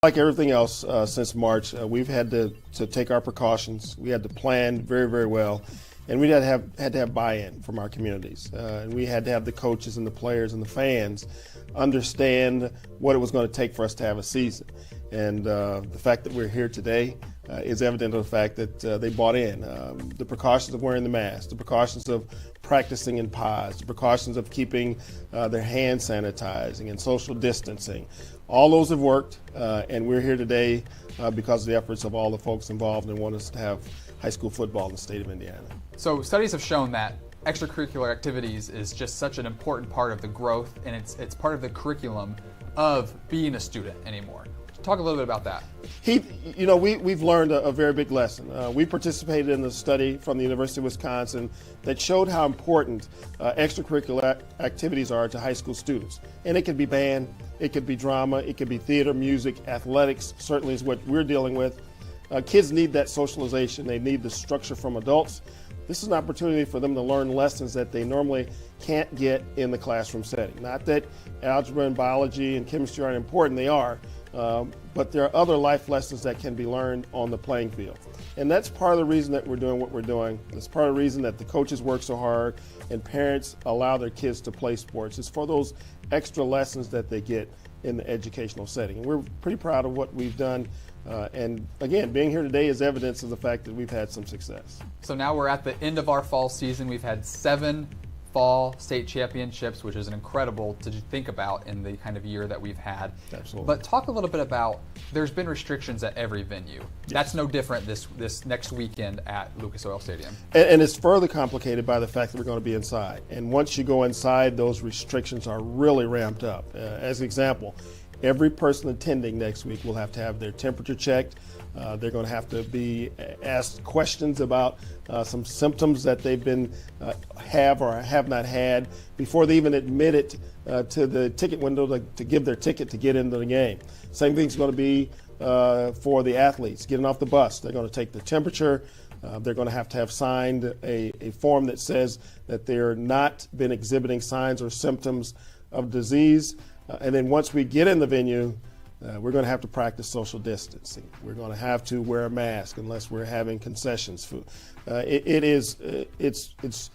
Like everything else since March, we've had to take our precautions. We had to plan very, very well, and we had to have buy-in from our communities. And we had to have the coaches and the players and the fans understand what it was going to take for us to have a season. And the fact that we're here today is evident of the fact that they bought in. The precautions of wearing the mask, the precautions of practicing in pods, the precautions of keeping their hand sanitizing and social distancing. All those have worked, and we're here today because of the efforts of all the folks involved and want us to have high school football in the state of Indiana. So studies have shown that extracurricular activities is just such an important part of the growth, and it's part of the curriculum of being a student anymore. Talk a little bit about that. We've learned a very big lesson. We participated in a study from the University of Wisconsin that showed how important extracurricular activities are to high school students. And it could be band, it could be drama, it could be theater, music, athletics, certainly is what we're dealing with. Kids need that socialization. They need the structure from adults. This is an opportunity for them to learn lessons that they normally can't get in the classroom setting. Not that algebra and biology and chemistry aren't important, they are. But there are other life lessons that can be learned on the playing field. And that's part of the reason that we're doing what we're doing. That's part of the reason that the coaches work so hard and parents allow their kids to play sports. It's for those extra lessons that they get in the educational setting. And we're pretty proud of what we've done. And again, being here today is evidence of the fact that we've had some success. So now we're at the end of our fall season. We've had 7 fall state championships, which is incredible to think about in the kind of year that we've had. Absolutely. But talk a little bit about, there's been restrictions at every venue. Yes. That's no different this next weekend at Lucas Oil Stadium. And it's further complicated by the fact that we're going to be inside. And once you go inside, those restrictions are really ramped up. As an example, every person attending next week will have to have their temperature checked. They're going to have to be asked questions about some symptoms that they've been have or have not had before they even admit it to the ticket window to give their ticket to get into the game. Same thing's going to be for the athletes getting off the bus. They're going to take the temperature. They're going to have signed a form that says that they're not been exhibiting signs or symptoms of disease. And then once we get in the venue, we're going to have to practice social distancing. We're going to have to wear a mask unless we're having concessions food. It's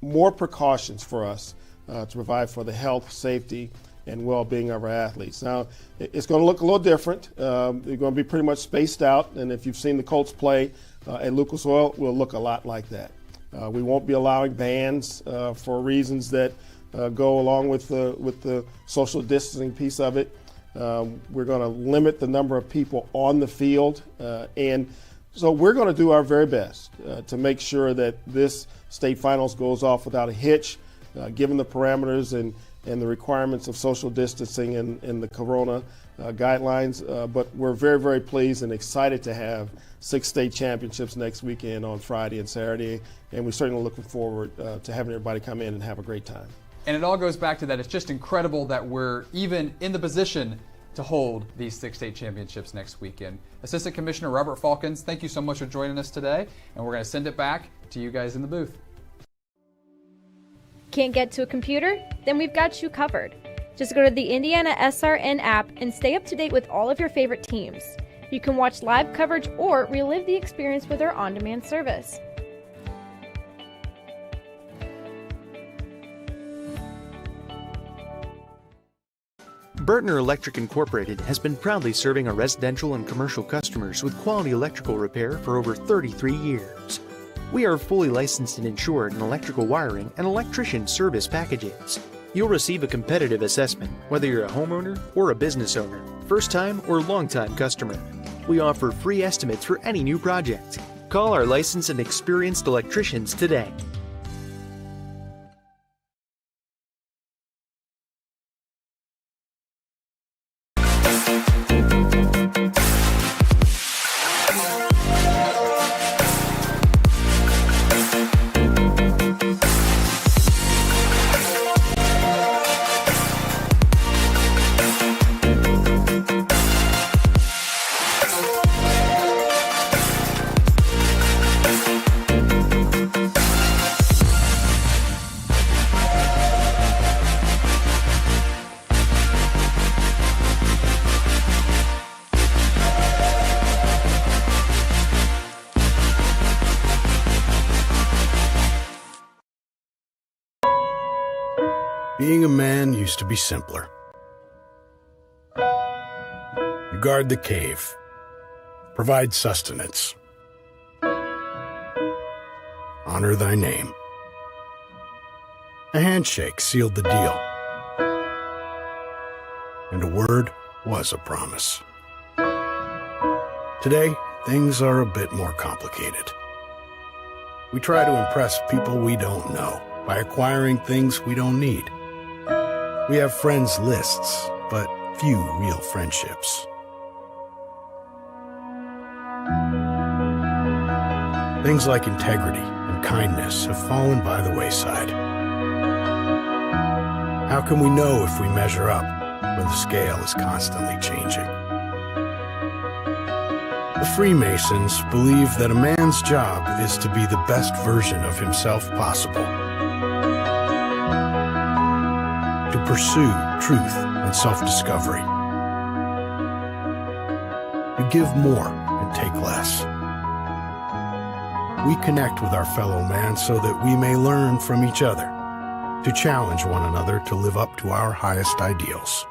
more precautions for us to provide for the health, safety, and well-being of our athletes. Now, it's going to look a little different. They're going to be pretty much spaced out, and if you've seen the Colts play at Lucas Oil, we'll look a lot like that. We won't be allowing bands for reasons that go along with the social distancing piece of it. We're going to limit the number of people on the field, and so we're going to do our very best to make sure that this state finals goes off without a hitch, given the parameters and the requirements of social distancing and the corona guidelines. But we're very, very pleased and excited to have 6 state championships next weekend on Friday and Saturday, and we're certainly looking forward to having everybody come in and have a great time. And it all goes back to that. It's just incredible that we're even in the position to hold these 6 state championships next weekend. Assistant Commissioner Robert Falcons, thank you so much for joining us today, and we're going to send it back to you guys in the booth. Can't get to a computer? Then we've got you covered. Just go to the IndianaSRN app and stay up to date with all of your favorite teams. You can watch live coverage or relive the experience with our on-demand service. Burtner Electric Incorporated has been proudly serving our residential and commercial customers with quality electrical repair for over 33 years. We are fully licensed and insured in electrical wiring and electrician service packages. You'll receive a competitive assessment whether you're a homeowner or a business owner, first-time or long-time customer. We offer free estimates for any new project. Call our licensed and experienced electricians today. Being a man used to be simpler. You guard the cave, provide sustenance, honor thy name. A handshake sealed the deal, and a word was a promise. Today, things are a bit more complicated. We try to impress people we don't know by acquiring things we don't need. We have friends lists, but few real friendships. Things like integrity and kindness have fallen by the wayside. How can we know if we measure up when the scale is constantly changing? The Freemasons believe that a man's job is to be the best version of himself possible, to pursue truth and self-discovery, to give more and take less. We connect with our fellow man so that we may learn from each other, to challenge one another to live up to our highest ideals.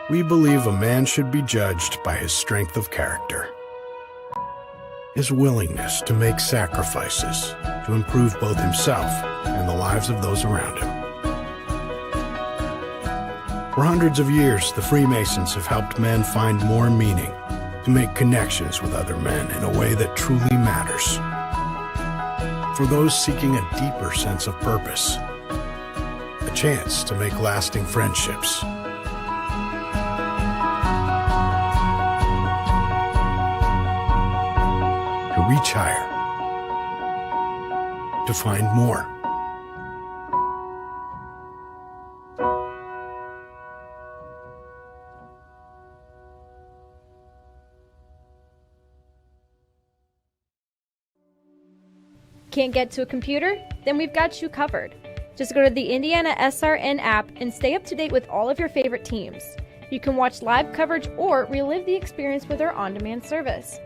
We believe a man should be judged by his strength of character, his willingness to make sacrifices to improve both himself and the lives of those around him. For hundreds of years, the Freemasons have helped men find more meaning, to make connections with other men in a way that truly matters. For those seeking a deeper sense of purpose, a chance to make lasting friendships. To reach higher, to find more. Can't get to a computer? Then we've got you covered. Just go to the IndianaSRN app and stay up to date with all of your favorite teams. You can watch live coverage or relive the experience with our on-demand service.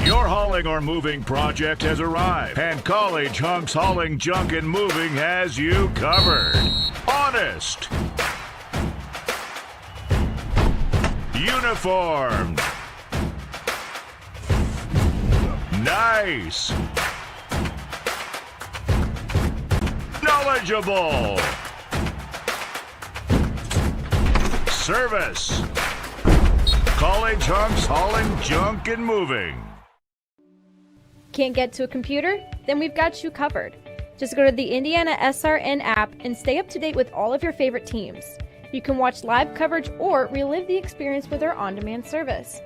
Your hauling or moving project has arrived, and College Hunks Hauling Junk and Moving has you covered. Honest, uniformed, nice, knowledgeable, service. College Hunks Hauling Junk and Moving. Can't get to a computer? Then we've got you covered. Just go to the IndianaSRN app and stay up to date with all of your favorite teams. You can watch live coverage or relive the experience with our on-demand service.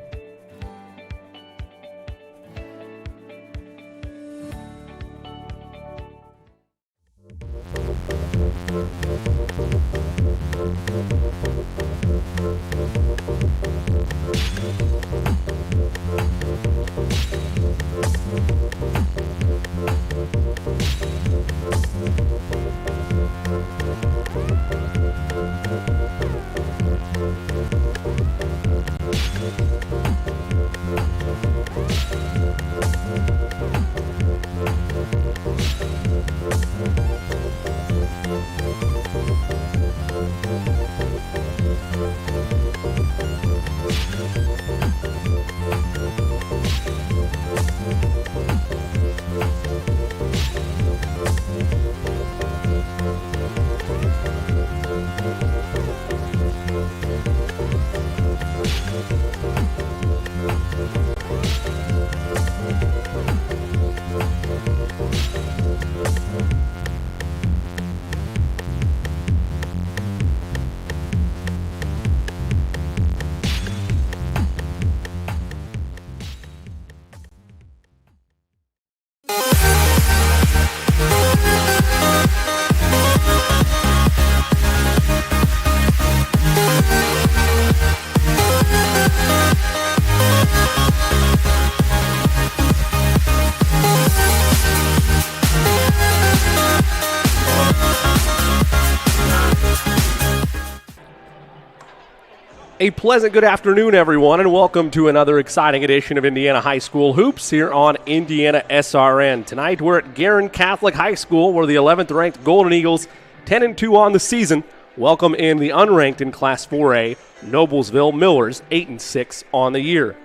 A pleasant good afternoon, everyone, and welcome to another exciting edition of Indiana High School Hoops here on IndianaSRN. Tonight we're at Guerin Catholic High School, where the 11th-ranked Golden Eagles, 10-2 on the season, welcome in the unranked in Class 4A, Noblesville Millers, 8-6 on the year.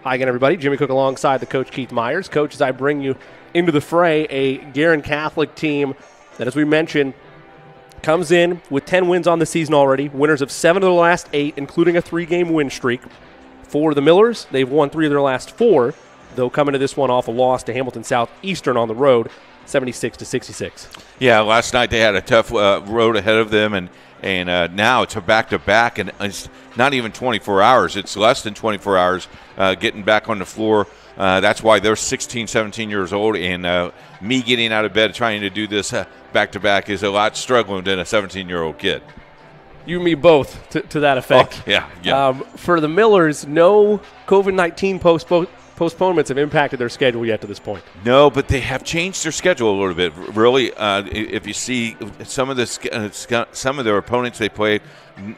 Hi again, everybody. Jimmy Cook alongside the coach Keith Myers. Coach, as I bring you into the fray, a Guerin Catholic team that, as we mentioned, comes in with 10 wins on the season already, winners of 7 of the last 8, including a 3-game win streak. For the Millers, they've won 3 of their last 4, though coming to this one off a loss to Hamilton Southeastern on the road, 76-66. Yeah, last night they had a tough road ahead of them, and now it's a back-to-back, and it's not even 24 hours. It's less than 24 hours getting back on the floor. That's why they're 16, 17 years old, and me getting out of bed trying to do this back-to-back is a lot struggling than a 17-year-old kid. You and me both, to that effect. Oh, yeah. For the Millers, no COVID-19 postponements have impacted their schedule yet to this point. No, but they have changed their schedule a little bit. Really, if you see some of their opponents they played,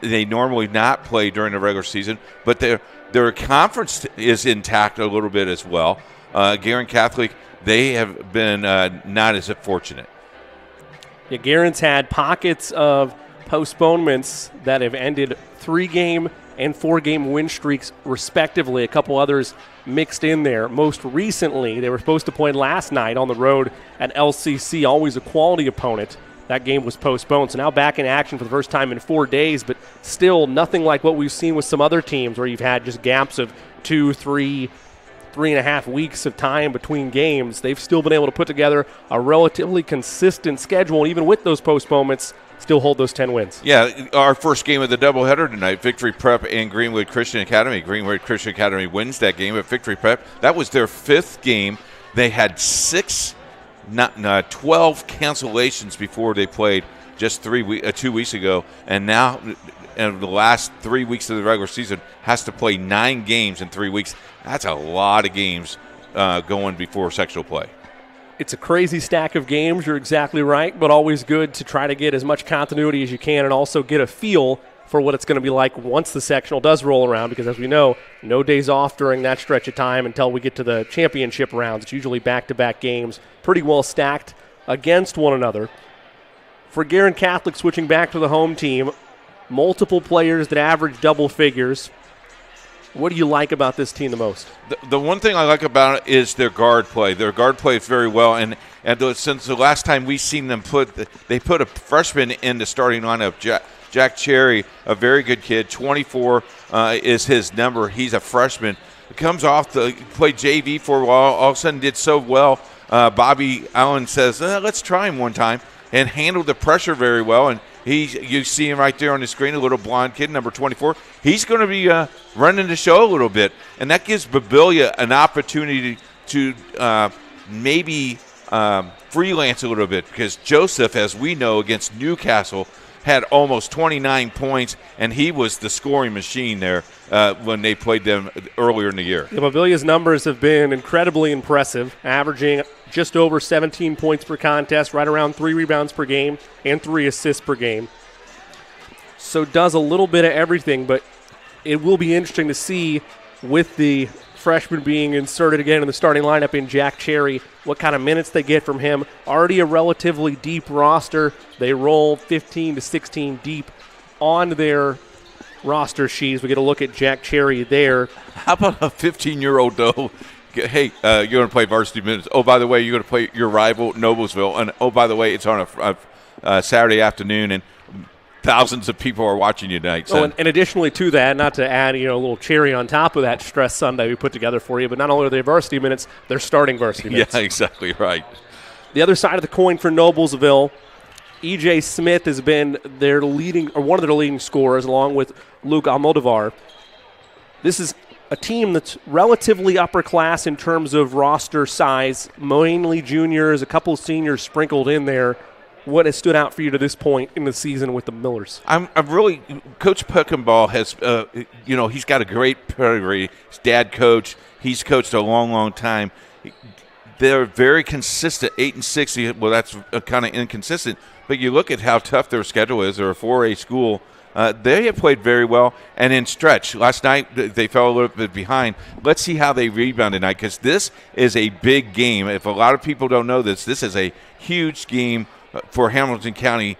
they normally not play during the regular season, but their conference is intact a little bit as well. Guerin Catholic, they have been not as fortunate. Yeah, Guerin's had pockets of postponements that have ended 3-game and 4-game win streaks, respectively. A couple others mixed in there. Most recently, they were supposed to play last night on the road at LCC, always a quality opponent. That game was postponed. So now back in action for the first time in 4 days, but still nothing like what we've seen with some other teams where you've had just gaps of 2, 3, 3.5 weeks of time between games. They've still been able to put together a relatively consistent schedule, and even with those postponements, still hold those 10 wins. Yeah, our first game of the doubleheader tonight, Victory Prep and Greenwood Christian Academy. Greenwood Christian Academy wins that game at Victory Prep. That was their 5th game. They had 12 cancellations before they played just 2 weeks ago, and now in the last 3 weeks of the regular season has to play 9 games in 3 weeks. That's a lot of games going before sectional play. It's a crazy stack of games, you're exactly right, but always good to try to get as much continuity as you can and also get a feel for what it's going to be like once the sectional does roll around, because as we know, no days off during that stretch of time until we get to the championship rounds. It's usually back-to-back games, pretty well stacked against one another. For Guerin Catholic, switching back to the home team, multiple players that average double figures. What do you like about this team the most? The one thing I like about it is their guard play. Their guard plays very well, and since the last time we've seen them they put a freshman in the starting lineup, Jack Cherry, a very good kid. 24 is his number. He's a freshman. Comes off to play JV for a while. All of a sudden did so well. Bobby Allen says, let's try him one time, and handled the pressure very well. And you see him right there on the screen, a little blonde kid, number 24. He's going to be running the show a little bit, and that gives Babilia an opportunity to maybe freelance a little bit, because Joseph, as we know, against Newcastle, had almost 29 points, and he was the scoring machine there when they played them earlier in the year. Yeah, Babilia's numbers have been incredibly impressive, averaging just over 17 points per contest, right around 3 rebounds per game and 3 assists per game. So does a little bit of everything, but it will be interesting to see, with the freshman being inserted again in the starting lineup in Jack Cherry, what kind of minutes they get from him. Already a relatively deep roster. They roll 15 to 16 deep on their roster sheets. We get a look at Jack Cherry there. How about a 15-year-old, though? Hey, you're going to play varsity minutes. Oh, by the way, you're going to play your rival, Noblesville. And, oh, by the way, it's on a Saturday afternoon, and thousands of people are watching you tonight. Oh, and additionally to that, not to add a little cherry on top of that stress Sunday we put together for you, but not only are they varsity minutes, they're starting varsity minutes. Yeah, exactly right. The other side of the coin for Noblesville, E.J. Smith has been their leading, or one of their leading scorers, along with Luke Almodovar. This is a team that's relatively upper class in terms of roster size, mainly juniors, a couple of seniors sprinkled in there. What has stood out for you to this point in the season with the Millers? I'm really – Coach Puckenball has he's got a great pedigree. His dad coach. He's coached a long, long time. They're very consistent, 8-6. Well, that's kind of inconsistent. But you look at how tough their schedule is. They're a 4A school. They have played very well. And in stretch, last night they fell a little bit behind. Let's see how they rebound tonight, because this is a big game. If a lot of people don't know this is a huge game for Hamilton County,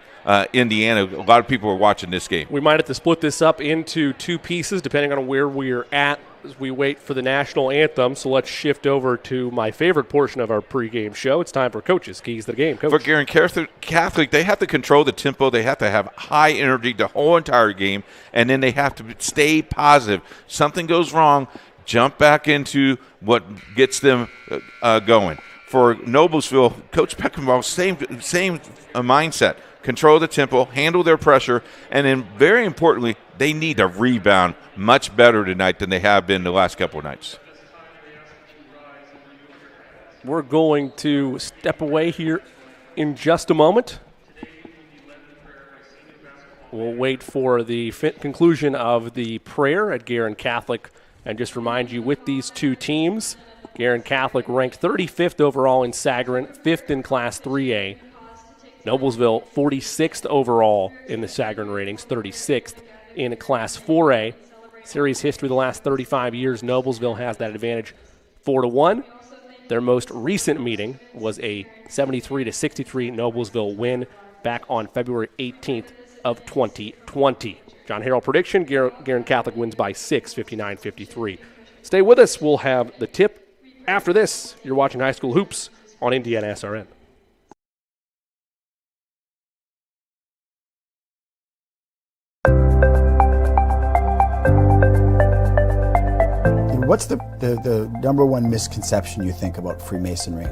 Indiana. A lot of people are watching this game. We might have to split this up into two pieces depending on where we're at as we wait for the national anthem. So let's shift over to my favorite portion of our pregame show. It's time for Coach's Keys to the Game. Coach. For Guerin Catholic, they have to control the tempo. They have to have high energy the whole entire game, and then they have to stay positive. Something goes wrong, jump back into what gets them going. For Noblesville, Coach Peckenball, same mindset. Control the tempo, handle their pressure, and then very importantly, they need to rebound much better tonight than they have been the last couple of nights. We're going to step away here in just a moment. We'll wait for the conclusion of the prayer at Guerin Catholic, and just remind you, with these two teams, Guerin Catholic ranked 35th overall in Sagarin, 5th in Class 3A. Noblesville 46th overall in the Sagarin ratings, 36th in Class 4A. Series history the last 35 years, Noblesville has that advantage 4-1. Their most recent meeting was a 73-63 Noblesville win back on February 18th of 2020. John Harrell prediction, Guerin Catholic wins by 6, 59-53. Stay with us. We'll have the tip after this. You're watching High School Hoops on IndianaSRN. What's the number one misconception you think about Freemasonry?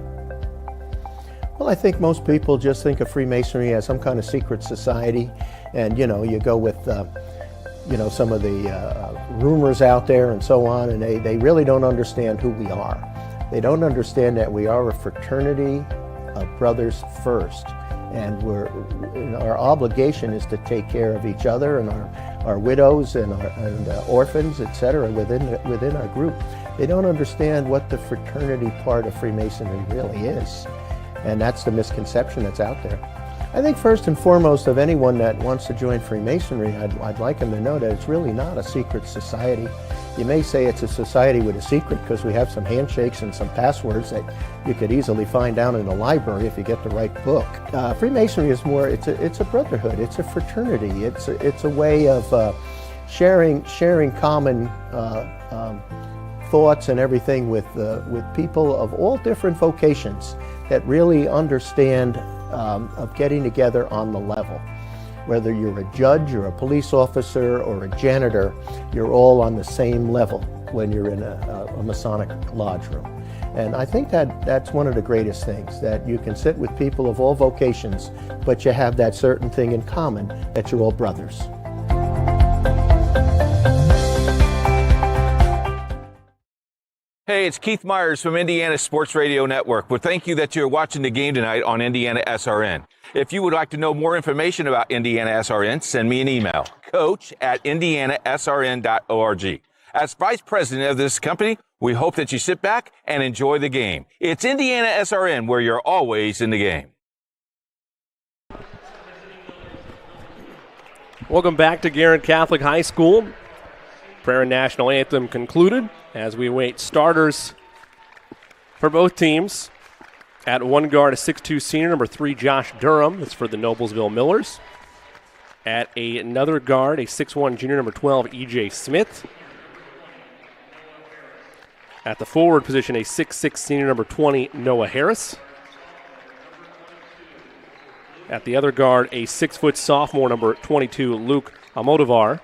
Well, I think most people just think of Freemasonry as some kind of secret society, and you go with some of the rumors out there and so on, and they really don't understand who we are. They don't understand that we are a fraternity of brothers first, and our obligation is to take care of each other and our widows and orphans, etc., within our group. They don't understand what the fraternity part of Freemasonry really is, and that's the misconception that's out there. I think first and foremost, of anyone that wants to join Freemasonry, I'd like them to know that it's really not a secret society. You may say it's a society with a secret because we have some handshakes and some passwords that you could easily find down in the library if you get the right book. Freemasonry is more, it's a brotherhood, it's a fraternity, it's a way of sharing common thoughts and everything with people of all different vocations that really understand of getting together on the level. Whether you're a judge or a police officer or a janitor, you're all on the same level when you're in a Masonic lodge room. And I think that's one of the greatest things, that you can sit with people of all vocations, but you have that certain thing in common, that you're all brothers. Hey, it's Keith Myers from Indiana Sports Radio Network. Well, thank you that you're watching the game tonight on IndianaSRN. If you would like to know more information about IndianaSRN, send me an email, coach@indianasrn.org. As vice president of this company, we hope that you sit back and enjoy the game. It's IndianaSRN, where you're always in the game. Welcome back to Guerin Catholic High School. Prayer and National Anthem concluded as we await starters for both teams. At one guard, a 6'2 senior, number 3, Josh Durham. That's for the Noblesville Millers. At another guard, a 6'1 junior, number 12, E.J. Smith. At the forward position, a 6'6 senior, number 20, Noah Harris. At the other guard, a 6' sophomore, number 22, Luke Almodovar.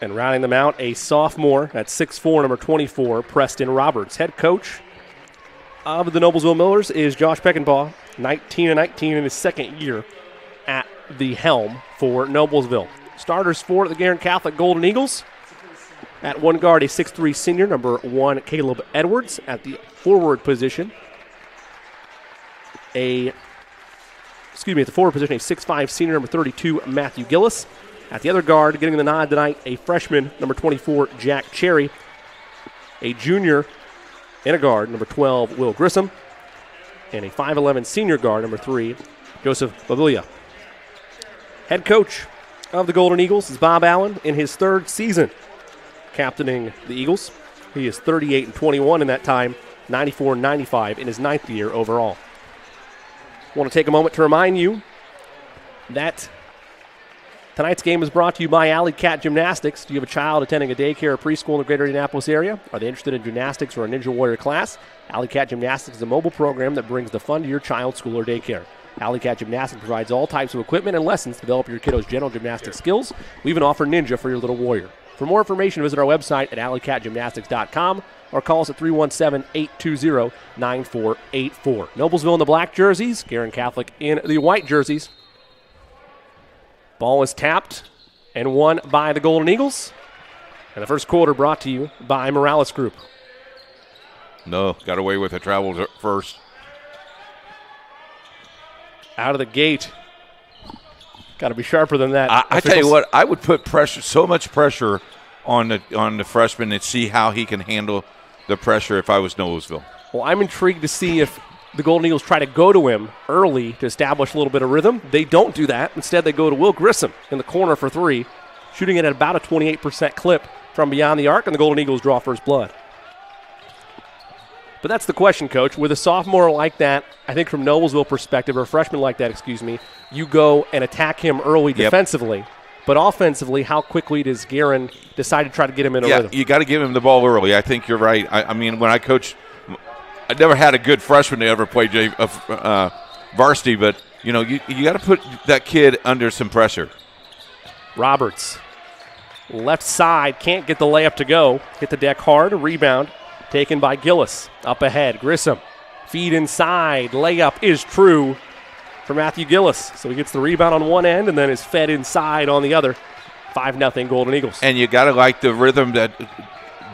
And rounding them out, a sophomore at 6'4", number 24, Preston Roberts. Head coach of the Noblesville Millers is Josh Peckenbaugh, 19-19 in his second year at the helm for Noblesville. Starters for the Guerin Catholic Golden Eagles. At one guard, a 6'3 senior, number 1, Caleb Edwards. At the forward position, at the forward position, a 6'5 senior, number 32, Matthew Gillis. At the other guard, getting the nod tonight, a freshman, number 24, Jack Cherry. A junior and a guard, number 12, Will Grissom. And a 5'11 senior guard, number 3, Joseph Bavilla. Head coach of the Golden Eagles is Bob Allen in his third season captaining the Eagles. He is 38-21 in that time, 94-95 in his ninth year overall. I want to take a moment to remind you that tonight's game is brought to you by Alley Cat Gymnastics. Do you have a child attending a daycare or preschool in the greater Indianapolis area? Are they interested in gymnastics or a Ninja Warrior class? Alley Cat Gymnastics is a mobile program that brings the fun to your child's school or daycare. Alley Cat Gymnastics provides all types of equipment and lessons to develop your kiddo's general gymnastic skills. We even offer Ninja for your little warrior. For more information, visit our website at alleycatgymnastics.com or call us at 317-820-9484. Noblesville in the black jerseys, Guerin Catholic in the white jerseys. Ball is tapped and won by the Golden Eagles. And the first quarter brought to you by Morales Group. No, got away with a travel first. Out of the gate. Got to be sharper than that. I tell you what, I would put pressure, so much pressure on the freshman and see how he can handle the pressure if I was Noblesville. Well, I'm intrigued to see if the Golden Eagles try to go to him early to establish a little bit of rhythm. They don't do that. Instead, they go to Will Grissom in the corner for three, shooting it at about a 28% clip from beyond the arc, and the Golden Eagles draw first blood. But that's the question, Coach. With a sophomore like that, I think from Noblesville perspective, or a freshman like that, you go and attack him early defensively. But offensively, how quickly does Guerin decide to try to get him in a rhythm? You got to give him the ball early. I think you're right. I mean, when I coached, I never had a good freshman to ever play varsity, but, you got to put that kid under some pressure. Roberts, left side, can't get the layup to go. Hit the deck hard, a rebound. Taken by Gillis. Up ahead, Grissom. Feed inside. Layup is true for Matthew Gillis. So he gets the rebound on one end and then is fed inside on the other. 5-0 Golden Eagles. And you got to like the rhythm that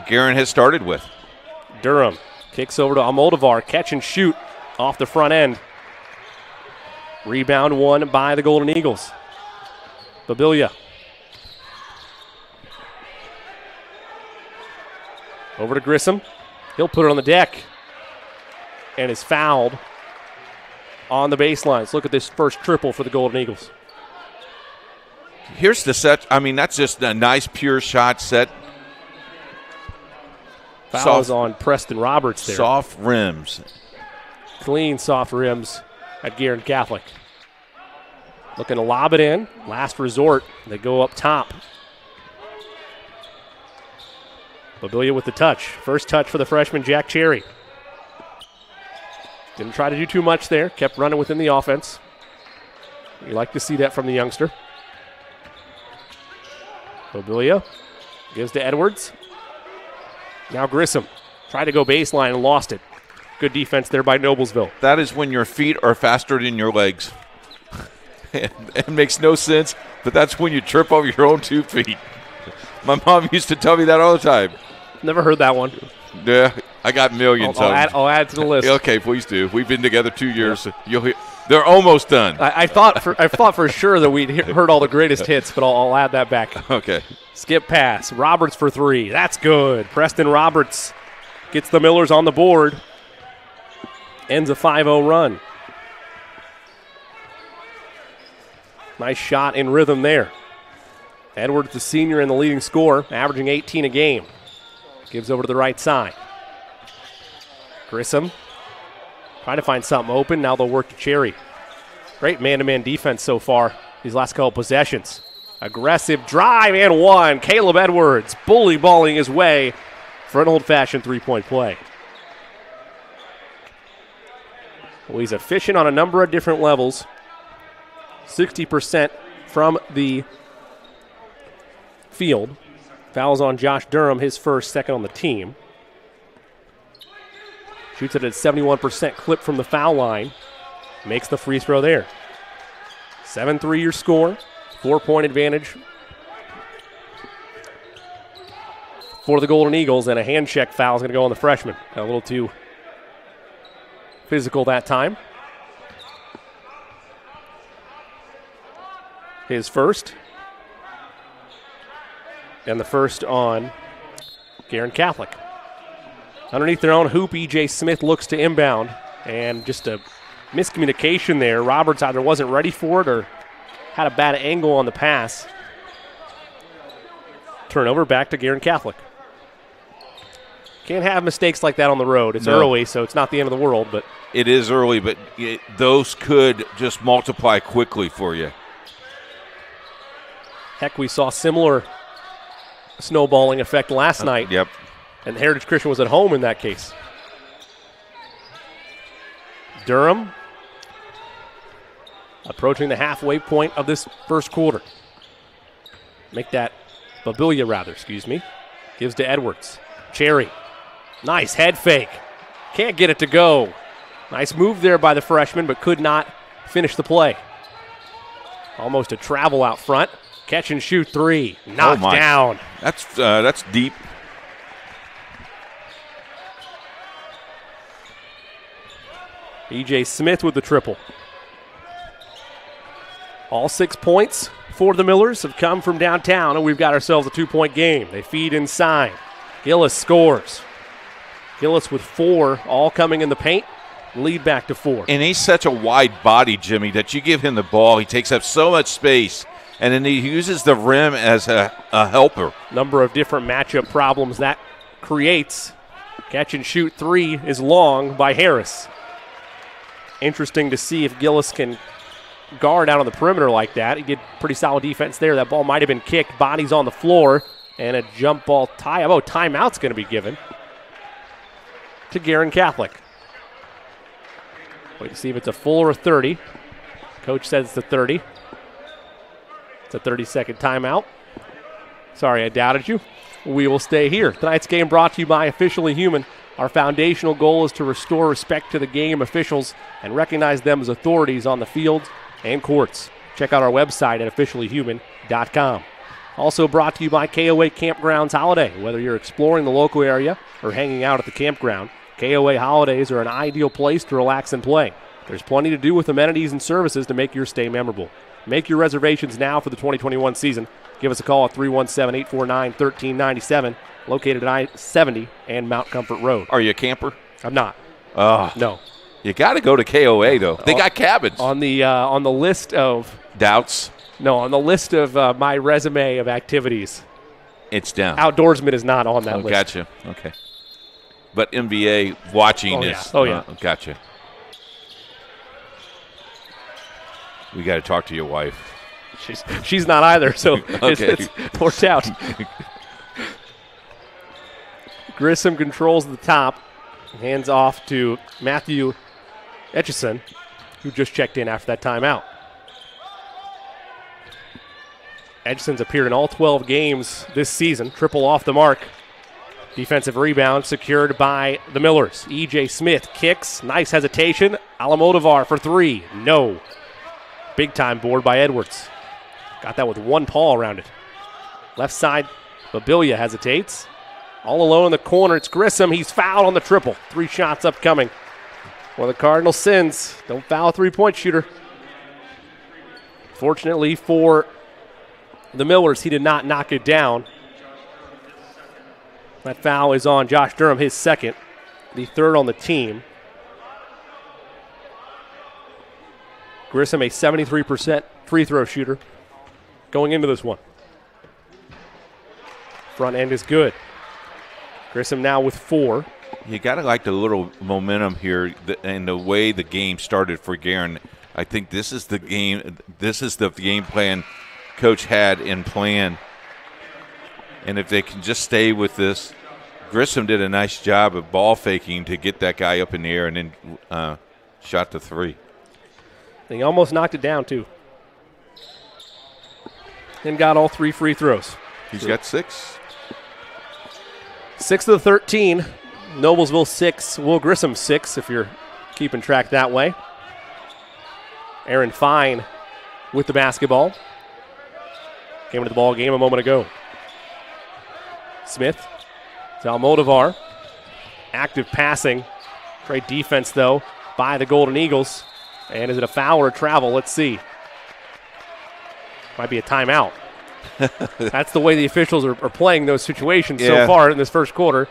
Guerin has started with. Durham kicks over to Almodovar. Catch and shoot off the front end. Rebound won by the Golden Eagles. Babilia. Over to Grissom. He'll put it on the deck and is fouled on the baseline. Let's look at this first triple for the Golden Eagles. Here's the set. I mean, that's just a nice, pure shot set. Fouls on Preston Roberts there. Soft rims. Clean, soft rims at Guerin Catholic. Looking to lob it in. Last resort. They go up top. Babilia with the touch. First touch for the freshman, Jack Cherry. Didn't try to do too much there. Kept running within the offense. You like to see that from the youngster. Babilia gives to Edwards. Now Grissom. Tried to go baseline and lost it. Good defense there by Noblesville. That is when your feet are faster than your legs. It makes no sense, but that's when you trip over your own 2 feet. My mom used to tell me that all the time. Never heard that one. Yeah, I got millions of them. I'll add to the list. Okay, please do. We've been together 2 years. Yeah. They're almost done. I thought for sure that we'd heard all the greatest hits, but I'll add that back. Okay. Skip pass. Roberts for three. That's good. Preston Roberts gets the Millers on the board. Ends a 5-0 run. Nice shot in rhythm there. Edwards, the senior and the leading scorer, averaging 18 a game. Gives over to the right side. Grissom trying to find something open. Now they'll work to Cherry. Great man-to-man defense so far these last couple possessions. Aggressive drive and one. Caleb Edwards bully balling his way for an old-fashioned three-point play. Well, he's efficient on a number of different levels. 60% from the field. Fouls on Josh Durham, his first, second on the team. Shoots it at a 71% clip from the foul line. Makes the free throw there. 7-3 your score. 4-point advantage for the Golden Eagles, and a hand check foul is going to go on the freshman. A little too physical that time. His first. And the first on Guerin Catholic. Underneath their own hoop, E.J. Smith looks to inbound. And just a miscommunication there. Roberts either wasn't ready for it or had a bad angle on the pass. Turnover back to Guerin Catholic. Can't have mistakes like that on the road. It's early, so it's not the end of the world. But it is early, but those could just multiply quickly for you. Heck, we saw similar snowballing effect last night. Yep. And Heritage Christian was at home in that case. Durham approaching the halfway point of this first quarter. Babilia, excuse me. Gives to Edwards. Cherry. Nice head fake. Can't get it to go. Nice move there by the freshman, but could not finish the play. Almost a travel out front. Catch and shoot three. Knocked down. That's deep. E.J. Smith with the triple. All 6 points for the Millers have come from downtown, and we've got ourselves a 2-point game. They feed inside. Gillis scores. Gillis with 4, all coming in the paint. Lead back to 4. And he's such a wide body, Jimmy, that you give him the ball, he takes up so much space, and then he uses the rim as a helper. Number of different matchup problems that creates. Catch and shoot three is long by Harris. Interesting to see if Gillis can guard out on the perimeter like that. He did pretty solid defense there. That ball might have been kicked. Bodies on the floor, and a jump ball tie. Oh, timeout's going to be given to Guerin Catholic. Wait to see if it's a full or a 30. Coach says it's a 30. It's a 30-second timeout. Sorry, I doubted you. We will stay here. Tonight's game brought to you by Officially Human. Our foundational goal is to restore respect to the game officials and recognize them as authorities on the fields and courts. Check out our website at officiallyhuman.com. Also brought to you by KOA Campgrounds Holiday. Whether you're exploring the local area or hanging out at the campground, KOA holidays are an ideal place to relax and play. There's plenty to do with amenities and services to make your stay memorable. Make your reservations now for the 2021 season. Give us a call at 317-849-1397, located at I-70 and Mount Comfort Road. Are you a camper? I'm not. No. You got to go to KOA, though. They got cabins. On the list of... Doubts? No, on the list of my resume of activities. It's down. Outdoorsman is not on that list. Gotcha. Okay. But NBA watching is. Oh, yeah. Gotcha. We got to talk to your wife. She's not either, so okay. it's worked out. Grissom controls the top. Hands off to Matthew Etchison, who just checked in after that timeout. Etchison's appeared in all 12 games this season. Triple off the mark. Defensive rebound secured by the Millers. E.J. Smith kicks. Nice hesitation. Alamodovar for three. No. Big-time board by Edwards. Got that with one paw around it. Left side, Babilia hesitates. All alone in the corner, it's Grissom. He's fouled on the triple. 3 shots upcoming. Well, the Cardinal sins. Don't foul a three-point shooter. Fortunately for the Millers, he did not knock it down. That foul is on Josh Durham, his second, the third on the team. Grissom, a 73% free throw shooter going into this one. Front end is good. Grissom now with 4. You got to like the little momentum here and the way the game started for Guerin. I think this is the game. This is the game plan Coach had in plan. And if they can just stay with this, Grissom did a nice job of ball faking to get that guy up in the air and then shot the 3. He almost knocked it down, too. And got all 3 free throws. He's got 6. 6 of the 13. Noblesville 6. Will Grissom 6, if you're keeping track that way. Aaron Fine with the basketball. Came into the ball game a moment ago. Smith. To Almodovar. Active passing. Great defense, though, by the Golden Eagles. And is it a foul or a travel? Let's see. Might be a timeout. That's the way the officials are playing those situations so far in this first quarter.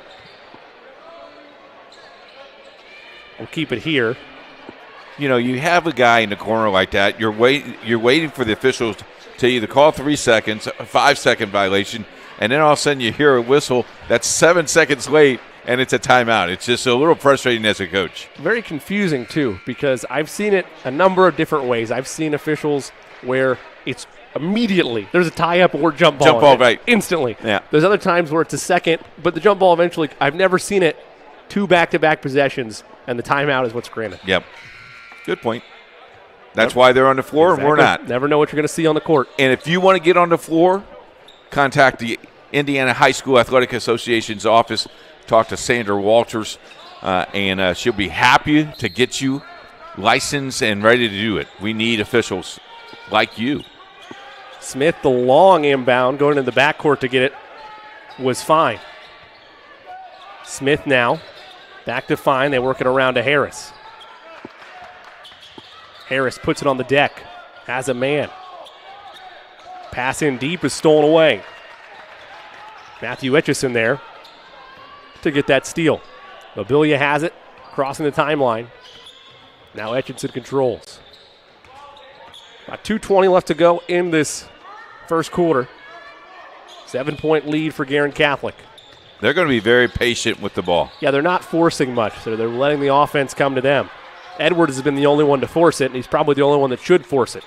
We'll keep it here. you have a guy in the corner like that. You're waiting for the officials to either call 3 seconds, a 5-second violation, and then all of a sudden you hear a whistle that's 7 seconds late, and it's a timeout. It's just a little frustrating as a coach. Very confusing, too, because I've seen it a number of different ways. I've seen officials where it's immediately there's a tie-up or jump ball. Right. Instantly. Yeah. There's other times where it's a second, but the jump ball eventually, I've never seen it 2 back-to-back possessions, and the timeout is what's granted. Yep. Good point. That's why they're on the floor and we're not. Never know what you're going to see on the court. And if you want to get on the floor, contact the Indiana High School Athletic Association's office. Talk to Sandra Walters, and she'll be happy to get you licensed and ready to do it. We need officials like you. Smith, the long inbound, going in the backcourt to get it, was fine. Smith now back to Fine. They work it around to Harris. Harris puts it on the deck. Has a man. Pass in deep is stolen away. Matthew Etchison there to get that steal. Mobilia has it, crossing the timeline. Now Etchison controls. About 2:20 left to go in this first quarter. 7-point lead for Guerin Catholic. They're going to be very patient with the ball. Yeah, they're not forcing much. They're letting the offense come to them. Edwards has been the only one to force it, and he's probably the only one that should force it.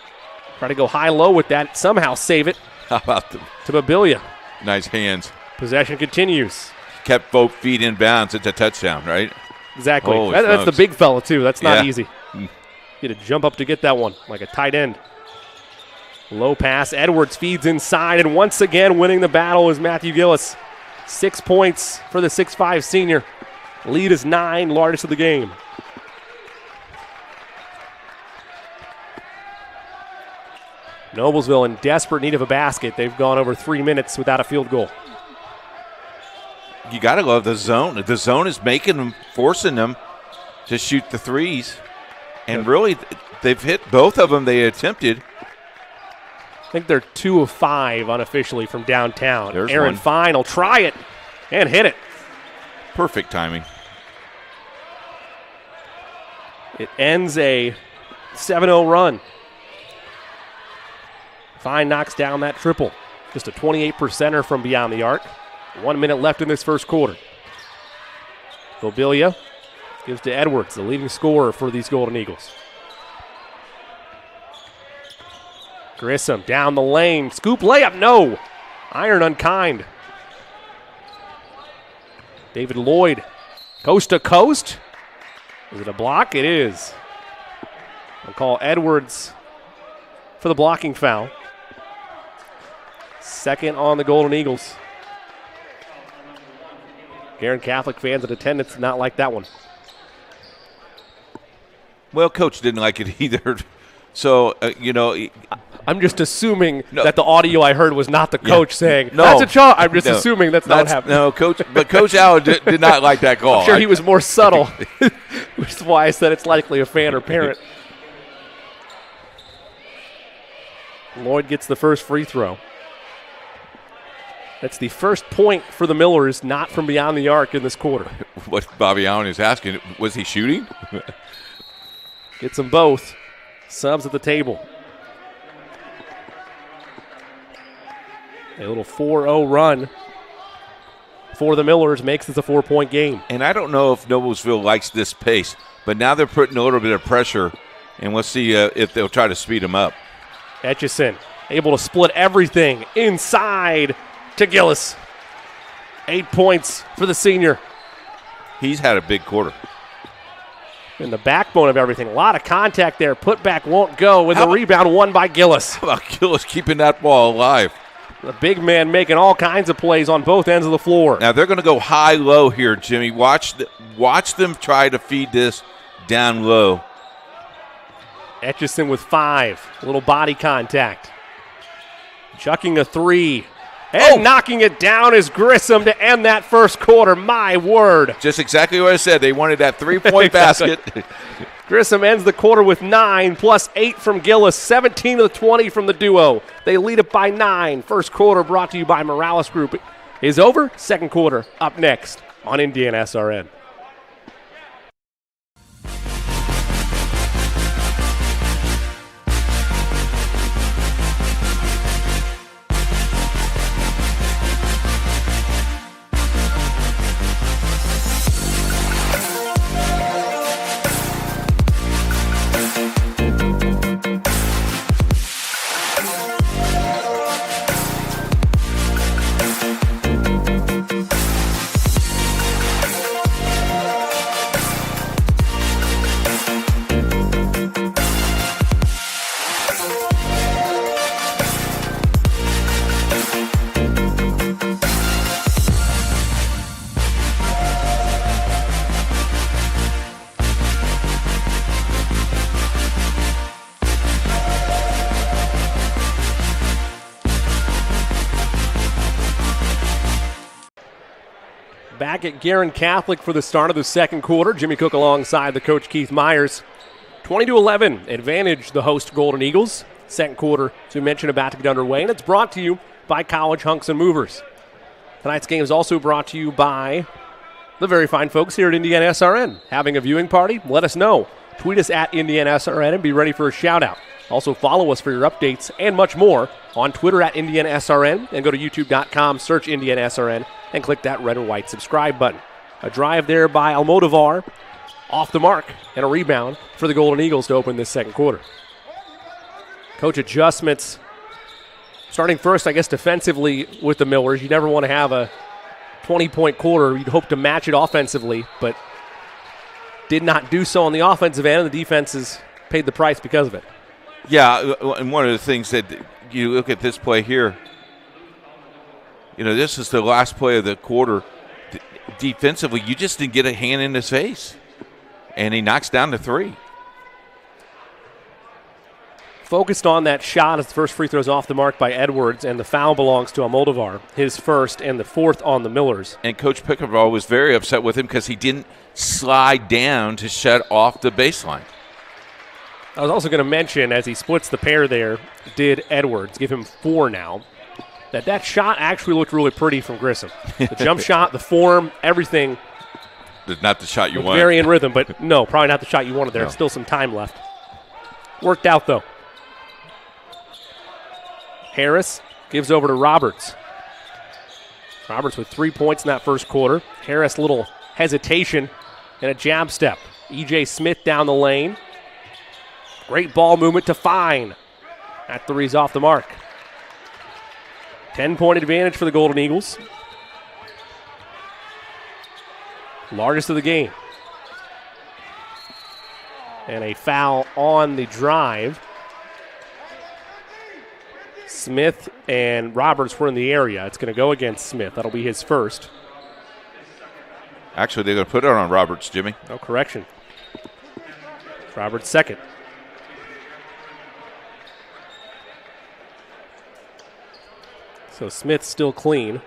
Try to go high-low with that, somehow save it. How about to Mobilia. Nice hands. Possession continues. Kept both feet in bounds. It's a touchdown, right? Exactly. That's the big fella, too. That's not easy. You had to jump up to get that one, like a tight end. Low pass. Edwards feeds inside, and once again winning the battle is Matthew Gillis. 6 points for the 6'5 senior. Lead is 9, largest of the game. Noblesville in desperate need of a basket. They've gone over 3 minutes without a field goal. You got to love the zone. The zone is making them, forcing them to shoot the threes. And really, they've hit both of them they attempted. I think they're 2 of 5 unofficially from downtown. There's Aaron one. Fine will try it and hit it. Perfect timing. It ends a 7-0 run. Fine knocks down that triple. Just a 28%er from beyond the arc. 1 minute left in this first quarter. Mobilia gives to Edwards, the leading scorer for these Golden Eagles. Grissom down the lane. Scoop layup, no. Iron unkind. David Lloyd, coast to coast. Is it a block? It is. I'll call Edwards for the blocking foul. Second on the Golden Eagles. Guerin Catholic fans in attendance not like that one. Well, Coach didn't like it either. So, I'm just assuming that the audio I heard was not the coach saying, no, that's a charge. I'm just assuming that's not what happened. No, Coach Allen did not like that call. I'm sure he was more subtle, which is why I said it's likely a fan or parent. Lloyd gets the first free throw. That's the first point for the Millers, not from beyond the arc in this quarter. What Bobby Allen is asking, was he shooting? Gets them both. Subs at the table. A little 4-0 run for the Millers makes this a 4-point game. And I don't know if Noblesville likes this pace, but now they're putting a little bit of pressure, and we'll see if they'll try to speed them up. Etchison able to split everything inside to Gillis. 8 points for the senior. He's had a big quarter. In the backbone of everything. A lot of contact there. Putback won't go with the rebound won by Gillis. How about Gillis keeping that ball alive? The big man making all kinds of plays on both ends of the floor. Now they're going to go high-low here, Jimmy. Watch them try to feed this down low. Etchison with 5. A little body contact. Chucking a 3. And knocking it down is Grissom to end that first quarter. My word. Just exactly what I said. They wanted that 3-point basket. Grissom ends the quarter with 9 plus 8 from Gillis. 17 of the 20 from the duo. They lead it by 9. First quarter brought to you by Morales Group is over. Second quarter up next on Back at Guerin Catholic for the start of the second quarter. Jimmy Cook alongside the coach Keith Myers. 20-11 advantage the host Golden Eagles. Second quarter, as we mentioned, about to get underway, and it's brought to you by College Hunks and Movers. Tonight's game is also brought to you by the very fine folks here at IndianaSRN. Having a viewing party? Let us know. Tweet us at IndianaSRN and be ready for a shout-out. Also follow us for your updates and much more on Twitter at IndianaSRN, and go to youtube.com, search IndianaSRN, and click that red and white subscribe button. A drive there by Almodovar, off the mark, and a rebound for the Golden Eagles to open this second quarter. Coach, adjustments. Starting first, I guess, defensively with the Millers. You never want to have a 20-point quarter. You'd hope to match it offensively, but did not do so on the offensive end, and the defense has paid the price because of it. Yeah, and one of the things that you look at this play here, this is the last play of the quarter. Defensively, you just didn't get a hand in his face, and he knocks down the three. Focused on that shot as the first free throw's off the mark by Edwards, and the foul belongs to Almodovar, his first and the fourth on the Millers. And Coach Pickerell was very upset with him because he didn't slide down to shut off the baseline. I was also going to mention, as he splits the pair there, did Edwards, give him 4 now, that shot actually looked really pretty from Grissom. The jump shot, the form, everything. Not the shot you wanted. Very in rhythm, but no, probably not the shot you wanted there. No. Still some time left. Worked out, though. Harris gives over to Roberts. Roberts with 3 points in that first quarter. Harris, little hesitation and a jab step. E.J. Smith down the lane. Great ball movement to Fine. That three's off the mark. 10-point advantage for the Golden Eagles. Largest of the game. And a foul on the drive. Smith and Roberts were in the area. It's going to go against Smith. That'll be his first. Actually, they're going to put it on Roberts, Jimmy. No correction. Roberts second. So Smith's still clean.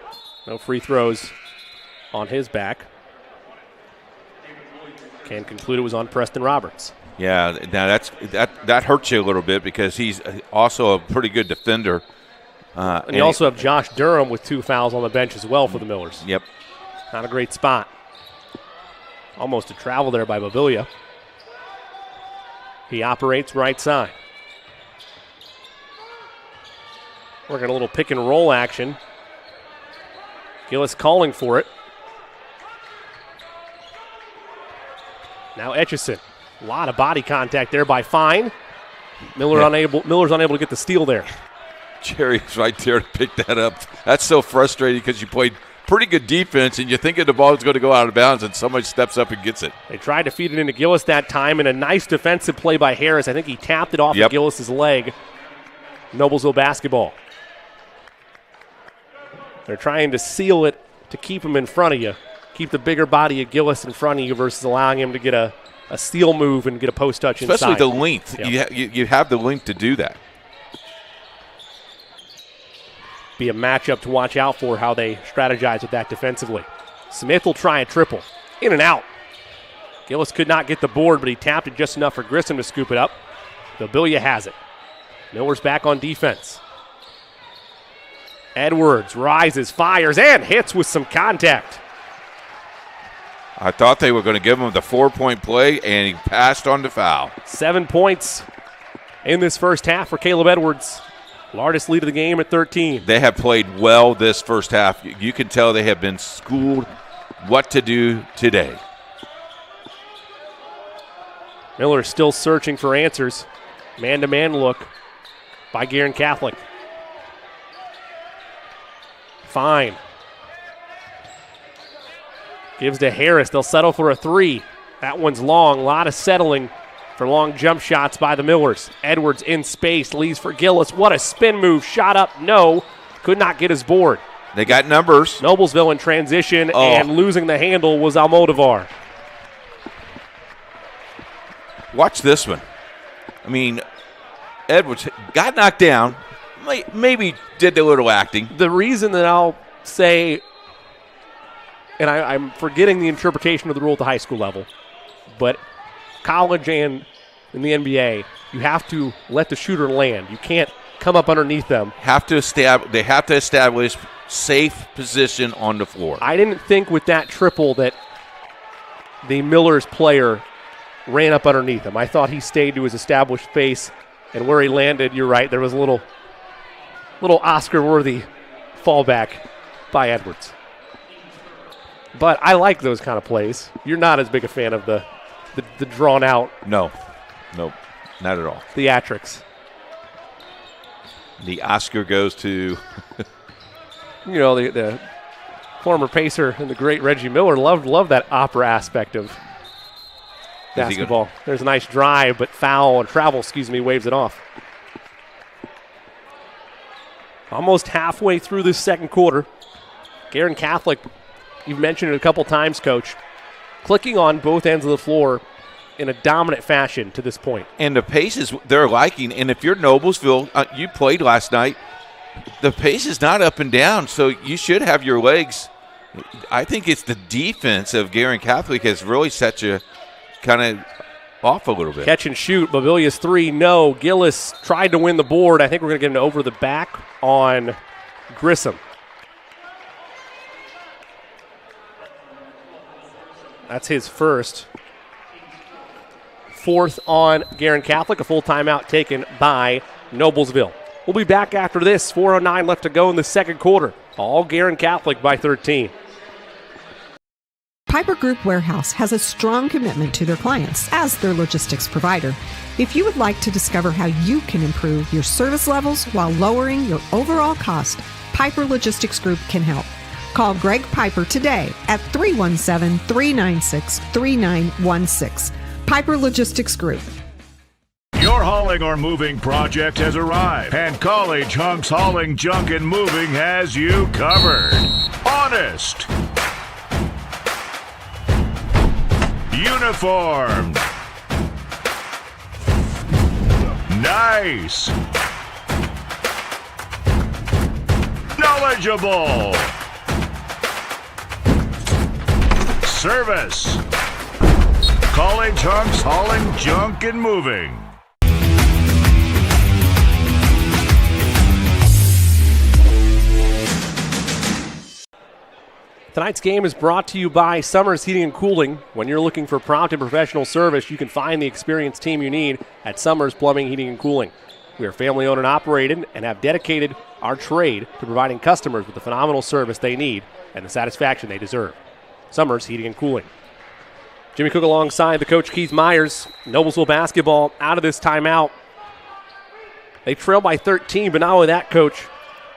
No free throws on his back. Can conclude it was on Preston Roberts. Yeah, now that hurts you a little bit because he's also a pretty good defender. And you also have Josh Durham with 2 fouls on the bench as well for the Millers. Yep. Not a great spot. Almost a travel there by Bavilla. He operates right side. Working a little pick and roll action. Gillis calling for it. Now Etchison. A lot of body contact there by Fine. Miller's unable to get the steal there. Jerry's right there to pick that up. That's so frustrating because you played pretty good defense and you're thinking the ball is going to go out of bounds and somebody steps up and gets it. They tried to feed it into Gillis that time, and a nice defensive play by Harris. I think he tapped it off of Gillis's leg. Noblesville basketball. They're trying to seal it to keep him in front of you. Keep the bigger body of Gillis in front of you versus allowing him to get a steal move and get a post touch inside. Especially the length. Yep. You have the length to do that. Be a matchup to watch out for how they strategize with that defensively. Smith will try a triple. In and out. Gillis could not get the board, but he tapped it just enough for Grissom to scoop it up. Bavilla has it. Miller's back on defense. Edwards rises, fires, and hits with some contact. I thought they were going to give him the 4-point play, and he passed on the foul. 7 points in this first half for Caleb Edwards. Largest lead of the game at 13. They have played well this first half. You can tell they have been schooled what to do today. Miller still searching for answers. Man-to-man look by Guerin Catholic. Fine. Gives to Harris. They'll settle for a 3. That one's long. A lot of settling for long jump shots by the Millers. Edwards in space. Leaves for Gillis. What a spin move. Shot up. No. Could not get his board. They got numbers. Noblesville in transition, and losing the handle was Almodovar. Watch this one. I mean, Edwards got knocked down. Maybe did a little acting. The reason that I'll say and I'm forgetting the interpretation of the rule at the high school level, but college and in the NBA, you have to let the shooter land. You can't come up underneath them. They have to establish safe position on the floor. I didn't think with that triple that the Millers player ran up underneath him. I thought he stayed to his established space, and where he landed, you're right, there was a little Oscar-worthy fallback by Edwards. But I like those kind of plays. You're not as big a fan of the drawn-out. No, not at all. Theatrics. The Oscar goes to... the former Pacer and the great Reggie Miller loved that opera aspect of basketball. There's a nice drive, but travel, waves it off. Almost halfway through this second quarter. Guerin Catholic, you've mentioned it a couple times, Coach, clicking on both ends of the floor in a dominant fashion to this point. And the pace is they're liking. And if you're Noblesville, you played last night, the pace is not up and down, so you should have your legs. I think it's the defense of Guerin Catholic has really set you kind of off a little bit. Catch and shoot. Mobilia's 3, no. Gillis tried to win the board. I think we're going to get an over the back on Grissom. That's his first. Fourth on Guerin Catholic, a full timeout taken by Noblesville. We'll be back after this. 4:09 left to go in the second quarter. All Guerin Catholic by 13. Piper Group Warehouse has a strong commitment to their clients as their logistics provider. If you would like to discover how you can improve your service levels while lowering your overall cost, Piper Logistics Group can help. Call Greg Piper today at 317-396-3916. Piper Logistics Group. Your hauling or moving project has arrived, and College Hunks Hauling, Junk, and Moving has you covered. Honest. Uniformed. Nice. Knowledgeable. Service. College Hunks Hauling, Junk, and Moving. Tonight's game is brought to you by Summers Heating and Cooling. When you're looking for prompt and professional service, you can find the experienced team you need at Summers Plumbing, Heating, and Cooling. We are family-owned and operated and have dedicated our trade to providing customers with the phenomenal service they need and the satisfaction they deserve. Summers Heating and Cooling. Jimmy Cook alongside the coach Keith Myers. Noblesville basketball out of this timeout. They trail by 13, but not only that, Coach,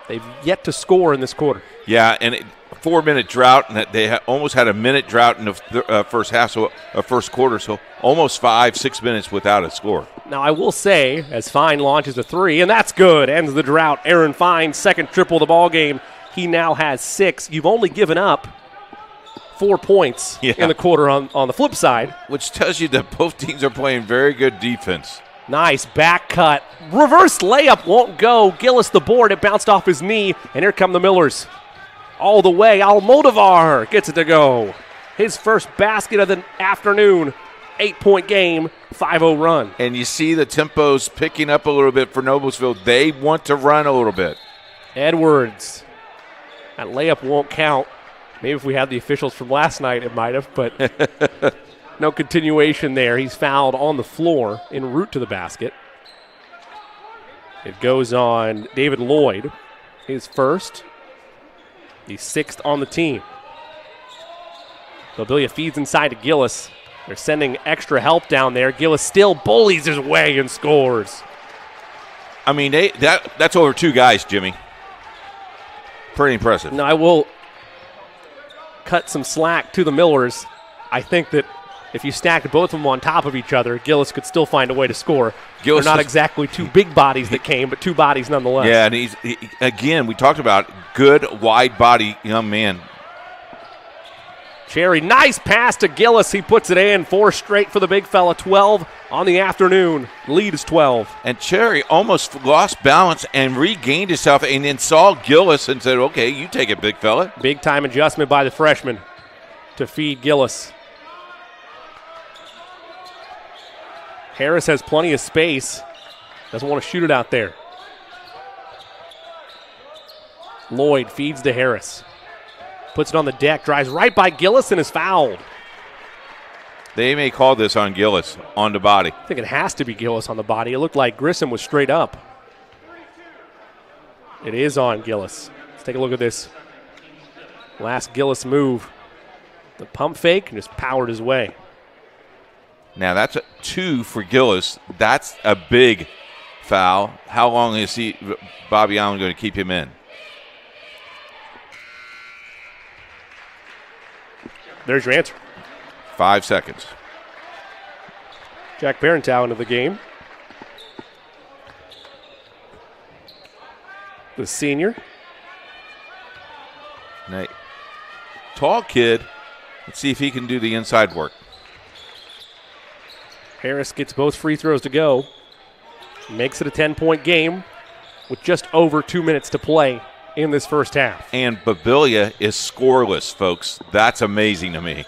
they've yet to score in this quarter. Yeah, and 4-minute drought, and they almost had a minute drought in the first half, so first quarter, so almost 5-6 minutes without a score. Now, I will say, as Fine launches a 3, and that's good, ends the drought. Aaron Fine, second triple of the ball game. He now has 6. You've only given up 4 points in the quarter on the flip side. Which tells you that both teams are playing very good defense. Nice back cut. Reverse layup won't go. Gillis the board. It bounced off his knee, and here come the Millers. All the way. Almodovar gets it to go. His first basket of the afternoon. 8-point game, 5-0 run. And you see the tempo's picking up a little bit for Noblesville. They want to run a little bit. Edwards. That layup won't count. Maybe if we had the officials from last night, it might have, but no continuation there. He's fouled on the floor en route to the basket. It goes on David Lloyd, his first. He's 6th on the team. Mobilia feeds inside to Gillis. They're sending extra help down there. Gillis still bullies his way and scores. I mean, that's over 2 guys, Jimmy. Pretty impressive. Now, I will cut some slack to the Millers. I think that if you stacked both of them on top of each other, Gillis could still find a way to score. They're not exactly 2 big bodies that came, but 2 bodies nonetheless. Yeah, and he, again, we talked about good, wide body young man. Cherry, nice pass to Gillis. He puts it in. 4 straight for the big fella. 12 on the afternoon. Lead is 12. And Cherry almost lost balance and regained himself and then saw Gillis and said, okay, you take it, big fella. Big time adjustment by the freshman. to feed Gillis. Harris has plenty of space. Doesn't want to shoot it out there. Lloyd feeds to Harris. Puts it on the deck, drives right by Gillis and is fouled. They may call this on Gillis, on the body. I think it has to be Gillis on the body. It looked like Grissom was straight up. It is on Gillis. Let's take a look at this last Gillis move. The pump fake and just powered his way. Now that's a 2 for Gillis. That's a big foul. How long is Bobby Allen going to keep him in? There's your answer. 5 seconds. Jack Parentow into the game. The senior. Now, tall kid. Let's see if he can do the inside work. Harris gets both free throws to go. Makes it a 10-point game with just over 2 minutes to play in this first half. And Babilia is scoreless, folks. That's amazing to me.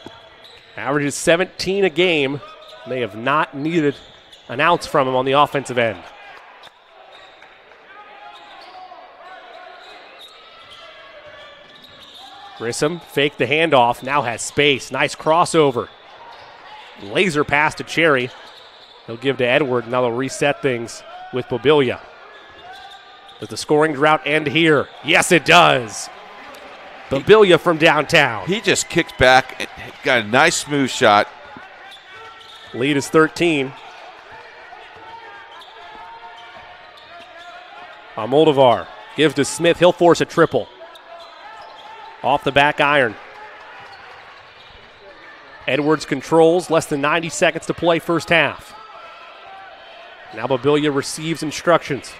Averages 17 a game. They have not needed an ounce from him on the offensive end. Grissom faked the handoff, now has space. Nice crossover. Laser pass to Cherry. He'll give to Edward. Now they'll reset things with Bobilia. Does the scoring drought end here? Yes, it does. Bobilia from downtown. He just kicked back, got a nice smooth shot. Lead is 13. Moldovar gives to Smith. He'll force a triple. Off the back iron. Edwards controls. Less than 90 seconds to play first half. Now Bobilia receives instructions.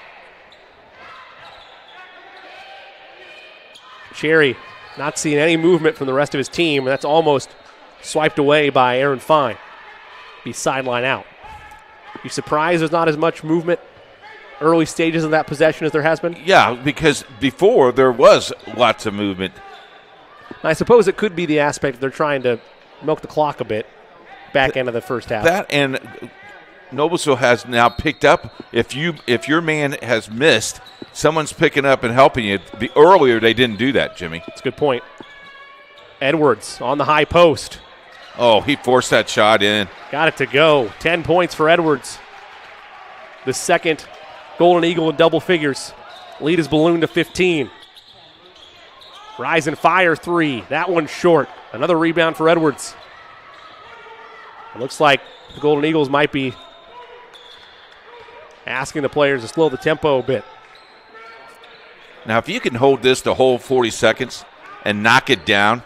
Cherry not seeing any movement from the rest of his team, and that's almost swiped away by Aaron Fine. Be sideline out. You surprised there's not as much movement early stages of that possession as there has been? Yeah, because before there was lots of movement. I suppose it could be the aspect they're trying to milk the clock a bit back end of the first half. That and Noblesville has now picked up. If your man has missed, someone's picking up and helping you. The earlier they didn't do that, Jimmy. That's a good point. Edwards on the high post. Oh, he forced that shot in. Got it to go. 10 points for Edwards. The second Golden Eagle in double figures. Lead is ballooned to 15. Rise and fire 3. That one's short. Another rebound for Edwards. It looks like the Golden Eagles might be asking the players to slow the tempo a bit. Now, if you can hold this the whole 40 seconds and knock it down,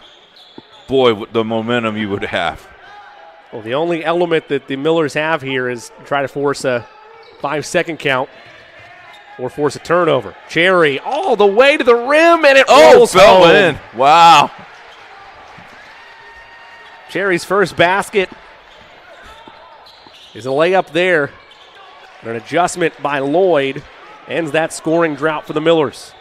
boy, the momentum you would have. Well, the only element that the Millers have here is try to force a 5-second count or force a turnover. Cherry all the way to the rim, and it rolls fell home. in. Wow. Cherry's first basket is a layup there. And an adjustment by Lloyd ends that scoring drought for the Millers.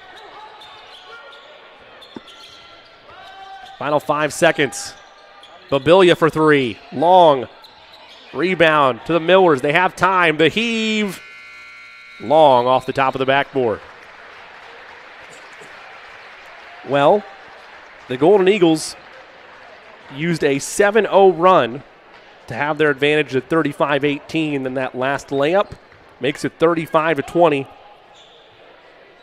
Final 5 seconds. Bobilia for 3. Long. Rebound to the Millers. They have time. The heave. Long off the top of the backboard. Well, the Golden Eagles used a 7-0 run to have their advantage at 35-18. Then that last layup makes it 35-20.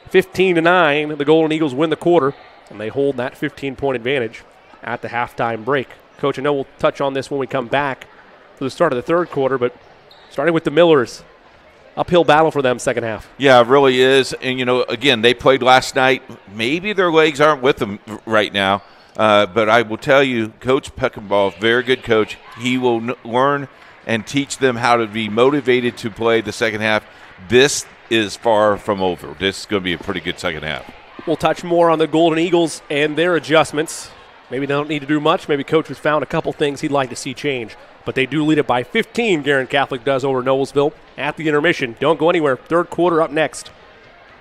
15-9, the Golden Eagles win the quarter, and they hold that 15-point advantage at the halftime break. Coach, I know we'll touch on this when we come back for the start of the third quarter, but starting with the Millers, uphill battle for them second half. Yeah, it really is. And, again, they played last night. Maybe their legs aren't with them right now. But I will tell you, Coach Peckenball, very good coach. He will learn and teach them how to be motivated to play the second half. This is far from over. This is going to be a pretty good second half. We'll touch more on the Golden Eagles and their adjustments. Maybe they don't need to do much. Maybe Coach has found a couple things he'd like to see change. But they do lead it by 15, Guerin Catholic does over Noblesville at the intermission. Don't go anywhere. Third quarter up next.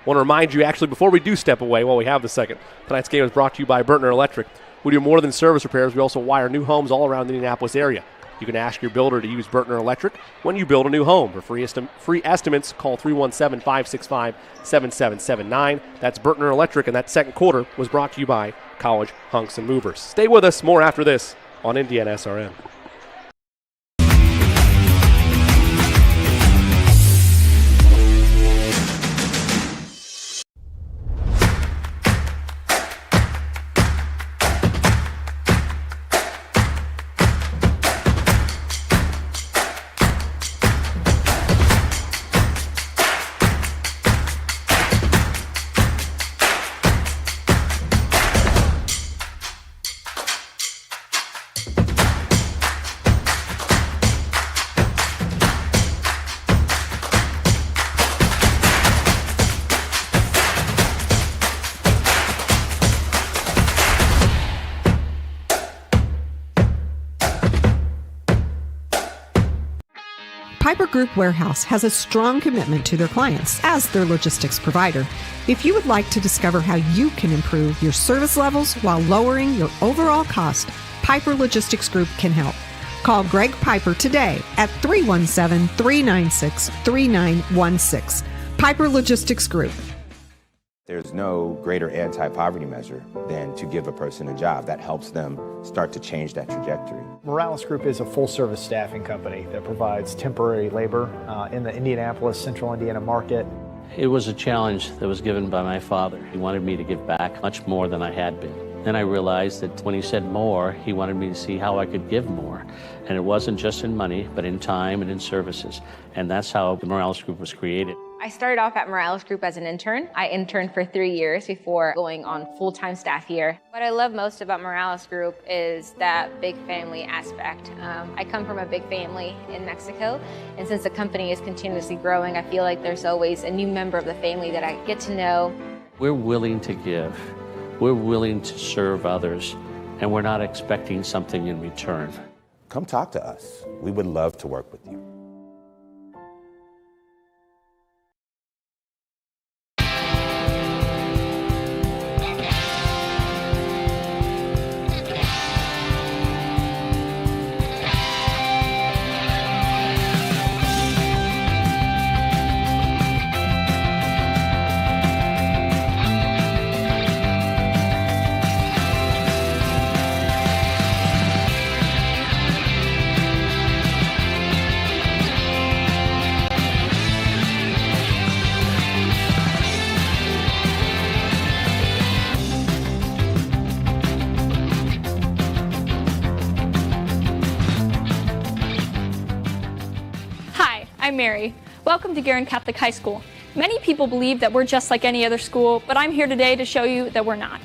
want to remind you, actually, before we do step away while we have the second, tonight's game is brought to you by Burtner Electric. We do more than service repairs. We also wire new homes all around the Indianapolis area. You can ask your builder to use Burtner Electric when you build a new home. For free estimates, call 317-565-7779. That's Burtner Electric, and that second quarter was brought to you by College Hunks and Movers. Stay with us. More after this on IndianaSRN. Piper Group Warehouse has a strong commitment to their clients as their logistics provider. If you would like to discover how you can improve your service levels while lowering your overall cost, Piper Logistics Group can help. Call Greg Piper today at 317-396-3916. Piper Logistics Group. There's no greater anti-poverty measure than to give a person a job. That helps them start to change that trajectory. Morales Group is a full-service staffing company that provides temporary labor in the Indianapolis, Central Indiana market. It was a challenge that was given by my father. He wanted me to give back much more than I had been. Then I realized that when he said more, he wanted me to see how I could give more. And it wasn't just in money, but in time and in services. And that's how the Morales Group was created. I started off at Morales Group as an intern. I interned for 3 years before going on full-time staff here. What I love most about Morales Group is that big family aspect. I come from a big family in Mexico, and since the company is continuously growing, I feel like there's always a new member of the family that I get to know. We're willing to give. We're willing to serve others, and we're not expecting something in return. Come talk to us. We would love to work with you. I'm Mary. Welcome to Guerin Catholic High School. Many people believe that we're just like any other school, but I'm here today to show you that we're not.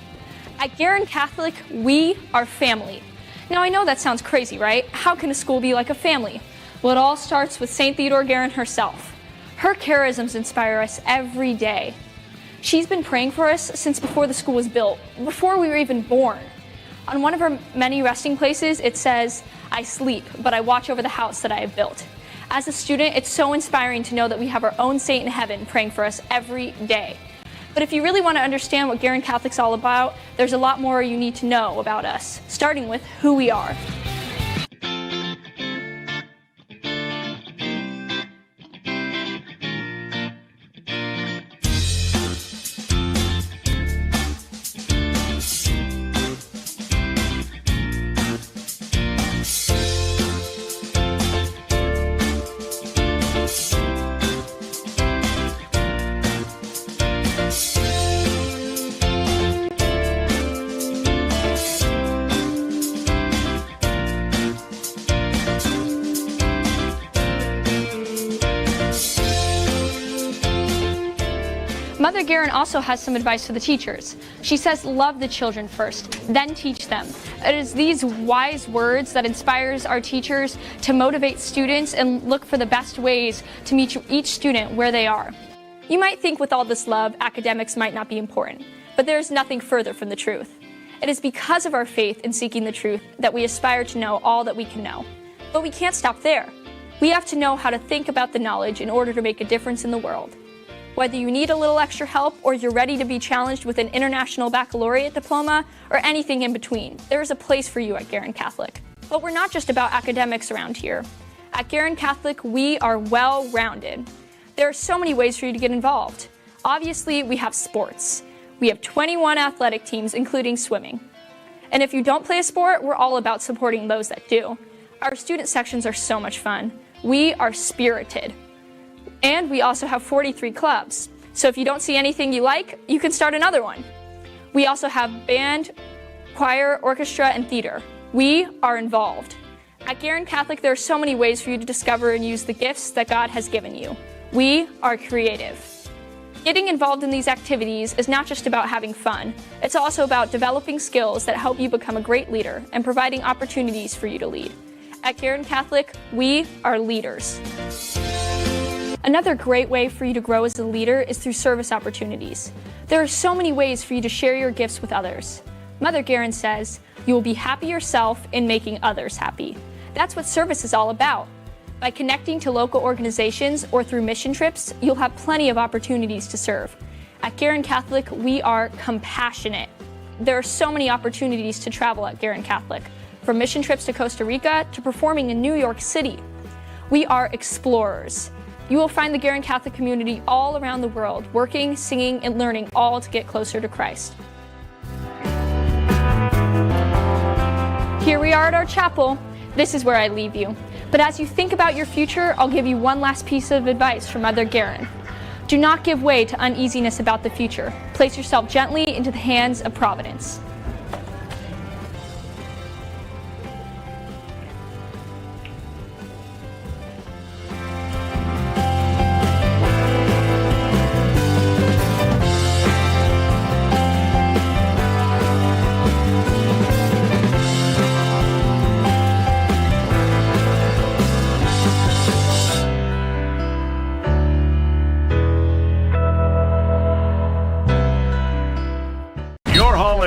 At Guerin Catholic, we are family. Now I know that sounds crazy, right? How can a school be like a family? Well, it all starts with St. Theodore Guerin herself. Her charisms inspire us every day. She's been praying for us since before the school was built, before we were even born. On one of her many resting places, it says, "I sleep, but I watch over the house that I have built." As a student, it's so inspiring to know that we have our own saint in heaven praying for us every day. But if you really want to understand what Guerin Catholic's all about, there's a lot more you need to know about us, starting with who we are. Mother Guerin also has some advice for the teachers. She says, love the children first, then teach them. It is these wise words that inspires our teachers to motivate students and look for the best ways to meet each student where they are. You might think with all this love, academics might not be important, but there is nothing further from the truth. It is because of our faith in seeking the truth that we aspire to know all that we can know. But we can't stop there. We have to know how to think about the knowledge in order to make a difference in the world. Whether you need a little extra help or you're ready to be challenged with an international baccalaureate diploma or anything in between, there is a place for you at Guerin Catholic. But we're not just about academics around here. At Guerin Catholic, we are well-rounded. There are so many ways for you to get involved. Obviously, we have sports. We have 21 athletic teams, including swimming. And if you don't play a sport, we're all about supporting those that do. Our student sections are so much fun. We are spirited. And we also have 43 clubs. So if you don't see anything you like, you can start another one. We also have band, choir, orchestra, and theater. We are involved. At Guerin Catholic, there are so many ways for you to discover and use the gifts that God has given you. We are creative. Getting involved in these activities is not just about having fun. It's also about developing skills that help you become a great leader and providing opportunities for you to lead. At Guerin Catholic, we are leaders. Another great way for you to grow as a leader is through service opportunities. There are so many ways for you to share your gifts with others. Mother Guerin says, you will be happy yourself in making others happy. That's what service is all about. By connecting to local organizations or through mission trips, you'll have plenty of opportunities to serve. At Guerin Catholic, we are compassionate. There are so many opportunities to travel at Guerin Catholic, from mission trips to Costa Rica to performing in New York City. We are explorers. You will find the Guerin Catholic community all around the world, working, singing, and learning, all to get closer to Christ. Here we are at our chapel. This is where I leave you. But as you think about your future, I'll give you one last piece of advice from Mother Guerin. Do not give way to uneasiness about the future. Place yourself gently into the hands of Providence.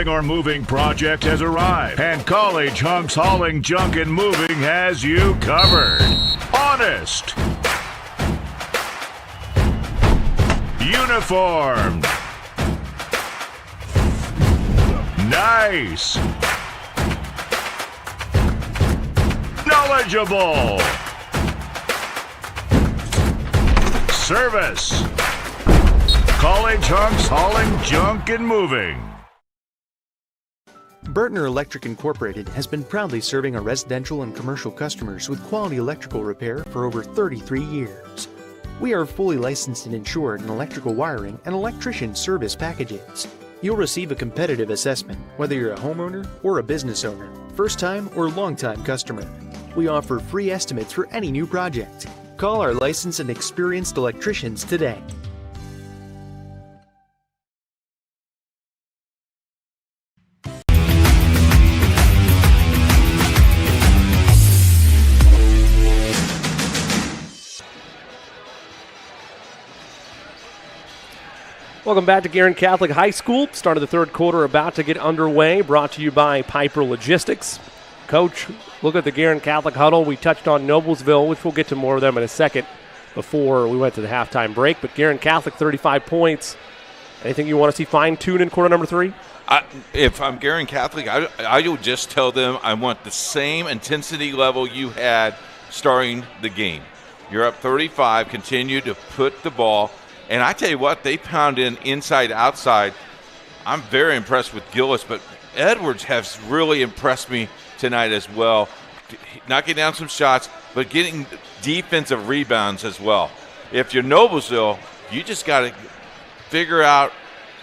Or moving project has arrived, and College Hunks Hauling Junk and Moving has you covered. Honest, uniformed, nice, knowledgeable, service. College Hunks Hauling Junk and Moving. Burtner Electric Incorporated has been proudly serving our residential and commercial customers with quality electrical repair for over 33 years. We are fully licensed and insured in electrical wiring and electrician service packages. You'll receive a competitive assessment whether you're a homeowner or a business owner, first-time or long-time customer. We offer free estimates for any new project. Call our licensed and experienced electricians today. Welcome back to Guerin Catholic High School. Start of the third quarter about to get underway, brought to you by Piper Logistics. Coach, look at the Guerin Catholic huddle. We touched on Noblesville, which we'll get to more of them in a second before we went to the halftime break. But Guerin Catholic, 35 points. Anything you want to see fine-tuned in quarter number 3? If I'm Guerin Catholic, I would just tell them I want the same intensity level you had starting the game. You're up 35, continue to put the ball. And I tell you what, they pound in inside, outside. I'm very impressed with Gillis, but Edwards has really impressed me tonight as well. Knocking down some shots, but getting defensive rebounds as well. If you're Noblesville, you just got to figure out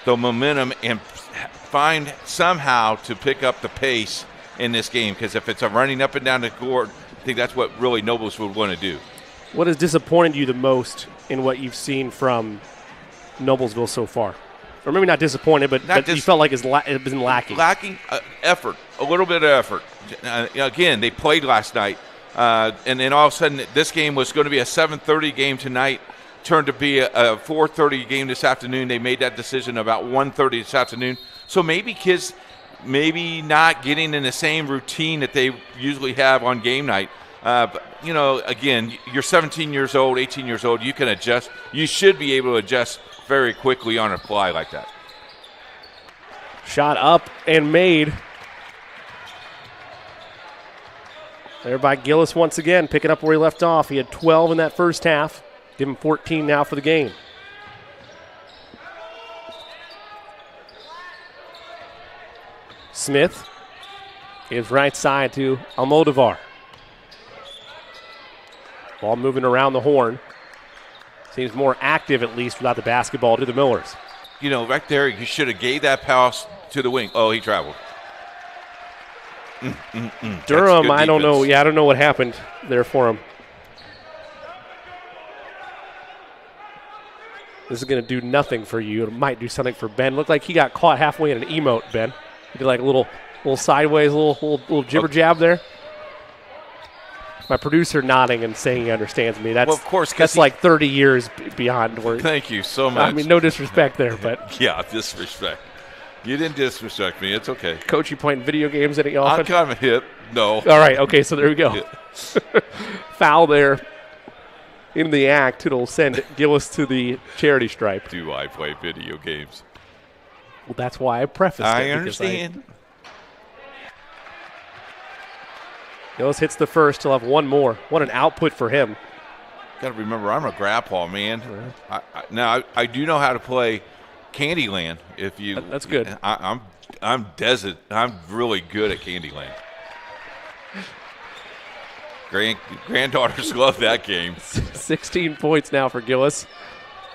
the momentum and find somehow to pick up the pace in this game, because if it's a running up and down the court, I think that's what really Noblesville would want to do. What has disappointed you the most in what you've seen from Noblesville so far? Or maybe not disappointed, but you felt like it's been lacking. Lacking effort, a little bit of effort. Again, they played last night, and then all of a sudden this game was going to be a 7:30 game tonight, turned to be a 4:30 game this afternoon. They made that decision about 1:30 this afternoon. So maybe kids maybe not getting in the same routine that they usually have on game night. But, again, you're 17 years old, 18 years old. You can adjust. You should be able to adjust very quickly on a fly like that. Shot up and made. There by Gillis once again, picking up where he left off. He had 12 in that first half. Give him 14 now for the game. Smith gives right side to Almodovar. Ball moving around the horn. Seems more active, at least, without the basketball to the Millers. Right there, you should have gave that pass to the wing. Oh, he traveled. Durham, I don't know. Yeah, I don't know what happened there for him. This is going to do nothing for you. It might do something for Ben. Looked like he got caught halfway in an emote, Ben. He did like a little sideways, little jibber jab there. My producer nodding and saying he understands me. That's, well, of course, that's like 30 years beyond. Where, thank you so much. I mean, no disrespect there, but. Yeah, disrespect. You didn't disrespect me. It's okay. Coach, you playing video games any often? I'm kind of a hit. No. All right. Okay, so there we go. Foul there in the act. It'll send Gillis to the charity stripe. Do I play video games? Well, that's why I prefaced it. I understand. Gillis hits the first. He'll have one more. What an output for him. Got to remember, I'm a grandpa, man. Now, I do know how to play Candyland. If you, that's good. I'm really good at Candyland. Granddaughters love that game. 16 points now for Gillis.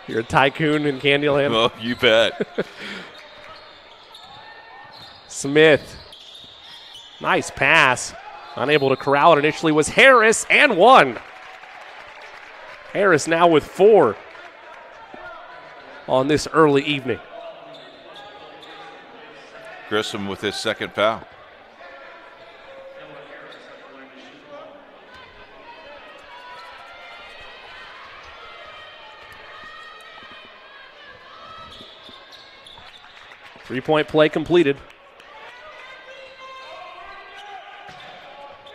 You're a tycoon in Candyland. Oh, you bet. Smith. Nice pass. Unable to corral it initially was Harris, and one. Harris now with 4 on this early evening. Grissom with his second foul. Three-point play completed.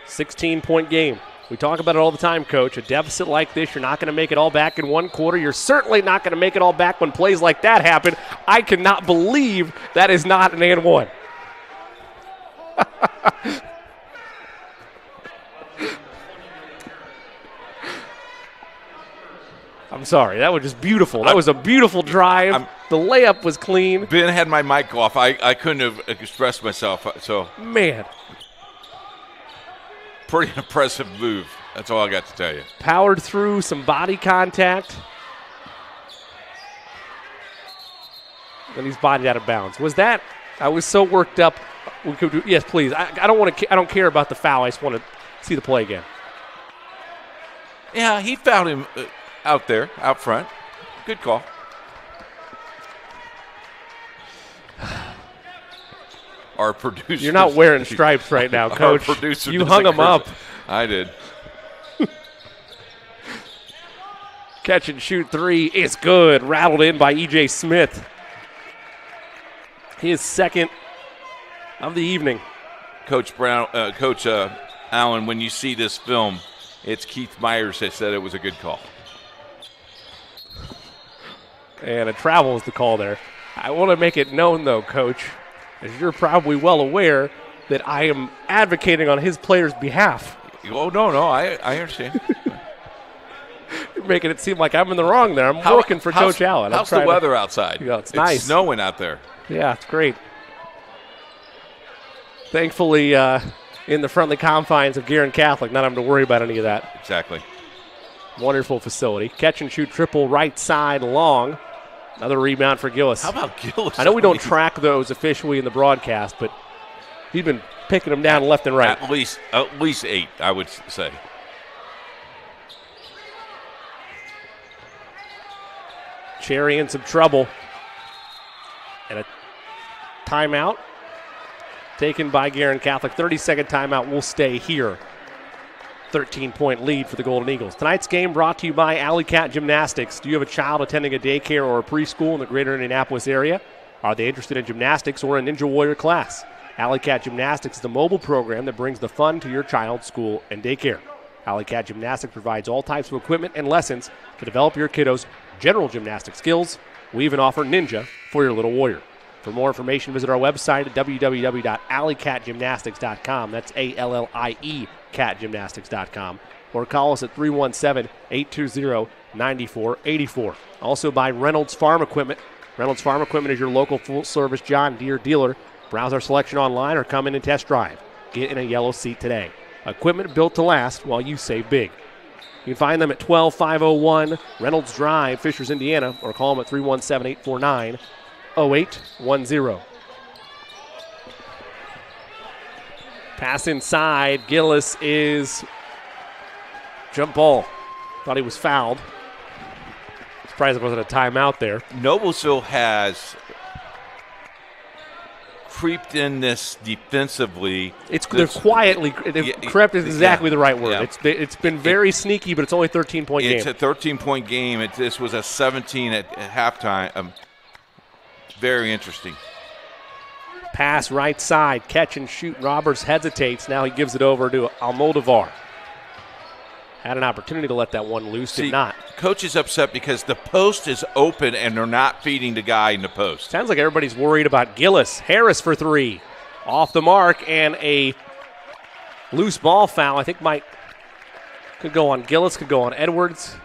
16-point game. We talk about it all the time, Coach. A deficit like this, you're not going to make it all back in one quarter. You're certainly not going to make it all back when plays like that happen. I cannot believe that is not an and one. I'm sorry. That was just beautiful. That was a beautiful drive. The layup was clean. Ben had my mic off. I couldn't have expressed myself. So man. Pretty impressive move. That's all I got to tell you. Powered through some body contact. And he's bodied out of bounds. Was that? I was so worked up. We could do, yes, please. I don't want to. I don't care about the foul. I just want to see the play again. Yeah, he fouled him out there, out front. Good call. Our producer. You're not wearing stripes right now, Coach. Our producer you hung them up. I did. Catch and shoot 3 is good. Rattled in by E.J. Smith. His second of the evening. Coach Allen, when you see this film, it's Keith Myers that said it was a good call. And a travel is the call there. I want to make it known, though, Coach, as you're probably well aware, that I am advocating on his players' behalf. Oh, no, I understand. You're making it seem like I'm in the wrong there. I'm working for Coach Allen. How's the weather outside? It's nice. It's snowing out there. Yeah, it's great. Thankfully, in the friendly confines of Guerin Catholic, not having to worry about any of that. Exactly. Wonderful facility. Catch and shoot triple right side long. Another rebound for Gillis. How about Gillis? I know we don't track those officially in the broadcast, but he's been picking them down left and right. At least 8, I would say. Cherry in some trouble. And a timeout taken by Guerin Catholic. 30-second timeout will stay here. 13-point lead for the Golden Eagles. Tonight's game brought to you by Alley Cat Gymnastics. Do you have a child attending a daycare or a preschool in the greater Indianapolis area? Are they interested in gymnastics or a Ninja Warrior class? Alley Cat Gymnastics is the mobile program that brings the fun to your child's school and daycare. Alley Cat Gymnastics provides all types of equipment and lessons to develop your kiddos' general gymnastic skills. We even offer Ninja for your little warrior. For more information, visit our website at www.alleycatgymnastics.com. That's ALLIE catgymnastics.com. Or call us at 317-820-9484. Also by Reynolds Farm Equipment. Reynolds Farm Equipment is your local full-service John Deere dealer. Browse our selection online or come in and test drive. Get in a yellow seat today. Equipment built to last while you save big. You can find them at 12501 Reynolds Drive, Fishers, Indiana, or call them at 317-849-0810. Pass inside. Gillis is jump ball. Thought he was fouled. Surprised there wasn't a timeout there. Noblesville has creeped in this defensively. They're quietly. Crept is exactly the right word. Yeah. It's been very sneaky, but it's only a 13-point game. It's a 13-point game. This was a 17 at halftime. Very interesting. Pass right side, catch and shoot. Roberts hesitates. Now he gives it over to Almodovar. Had an opportunity to let that one loose, did not. Coach is upset because the post is open and they're not feeding the guy in the post. Sounds like everybody's worried about Gillis. Harris for three. Off the mark, and a loose ball foul. I think could go on Gillis, could go on Edwards.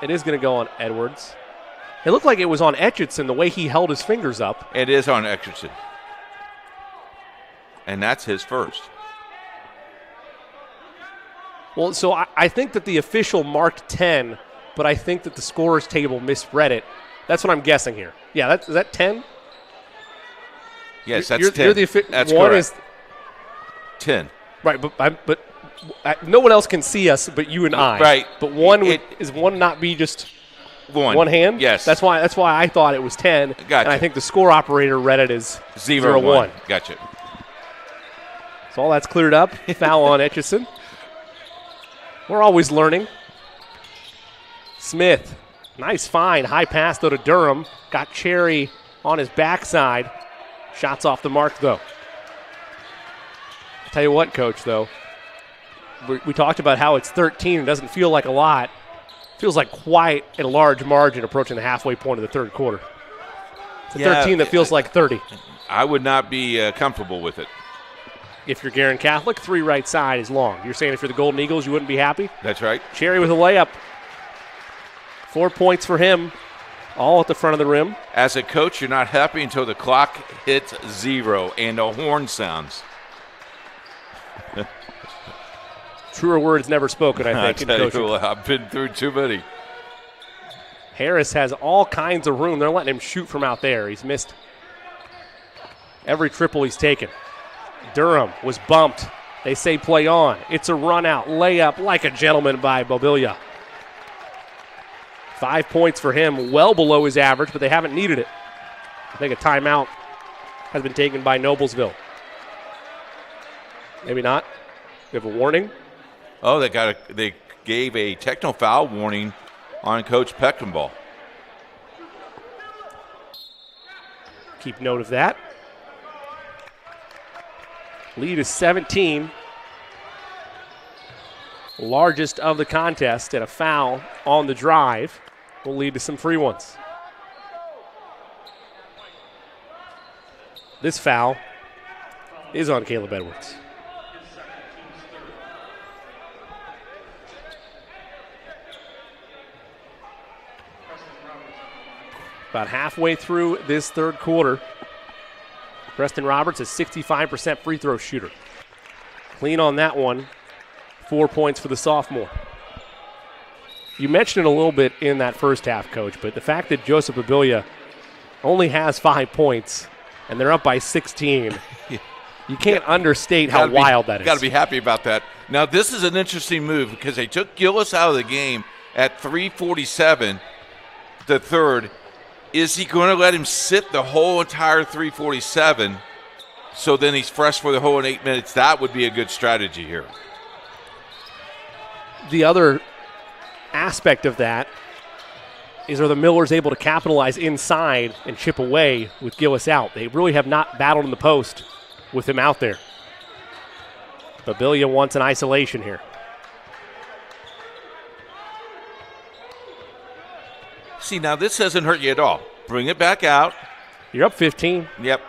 It is going to go on Edwards. It looked like it was on Etchison, the way he held his fingers up. It is on Etchison. And that's his first. Well, so I think that the official marked 10, but I think that the scorer's table misread it. That's what I'm guessing here. Yeah, is that 10? Yes, that's 10. That's one correct. Is 10. Right, but no one else can see us but you and I. Right. But is one not be just one hand? Yes. That's why I thought it was 10. Gotcha. And I think the score operator read it as 0-1. Gotcha. So all that's cleared up. Foul on Etchison. We're always learning. Smith, nice find. High pass, though, to Durham. Got Cherry on his backside. Shots off the mark, though. I'll tell you what, Coach, though. We talked about how it's 13. It doesn't feel like a lot. It feels like quite a large margin approaching the halfway point of the third quarter. It's a 13 that feels like 30. I would not be comfortable with it. If you're Guerin Catholic, 3 right side is long. You're saying if you're the Golden Eagles, you wouldn't be happy? That's right. Cherry with a layup. 4 points for him, all at the front of the rim. As a coach, you're not happy until the clock hits 0 and the horn sounds. Truer words never spoken, I think. I've been through too many. Harris has all kinds of room. They're letting him shoot from out there. He's missed every triple he's taken. Durham was bumped. They say play on. It's a run out. Layup like a gentleman by Bobilia. 5 points for him, well below his average, but they haven't needed it. I think a timeout has been taken by Noblesville. Maybe not. We have a warning. Oh, they gave a techno foul warning on Coach Peckenball. Keep note of that. Lead is 17. Largest of the contest, and a foul on the drive will lead to some free ones. This foul is on Caleb Edwards. About halfway through this third quarter, Preston Roberts is 65% free throw shooter. Clean on that one. 4 points for the sophomore. You mentioned it a little bit in that first half, Coach, but the fact that Joseph Bobilia only has 5 points and they're up by 16, you can't understate how wild that is. Got to be happy about that. Now, this is an interesting move because they took Gillis out of the game at 3:47, the third. Is he going to let him sit the whole entire 3:47 so then he's fresh for the whole 8 minutes? That would be a good strategy here. The other aspect of that is are the Millers able to capitalize inside and chip away with Gillis out? They really have not battled in the post with him out there. Babilia wants an isolation here. See, now this doesn't hurt you at all. Bring it back out. You're up 15. Yep.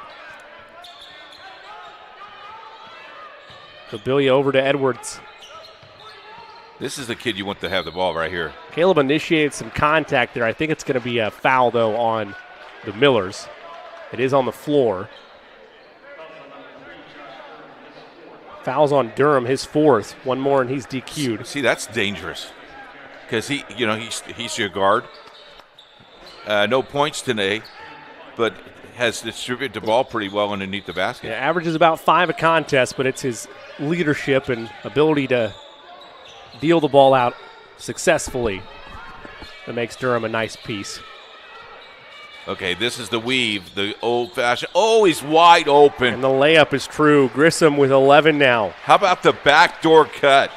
Babilia over to Edwards. This is the kid you want to have the ball right here. Caleb initiated some contact there. I think it's going to be a foul, though, on the Millers. It is on the floor. Fouls on Durham, his fourth. One more, and he's DQ'd. See, that's dangerous because he's your guard. No points today, but has distributed the ball pretty well underneath the basket. Yeah, averages about 5 a contest, but it's his leadership and ability to deal the ball out successfully that makes Durham a nice piece. Okay, this is the weave, the old-fashioned. Oh, he's wide open. And the layup is true. Grissom with 11 now. How about the backdoor cut?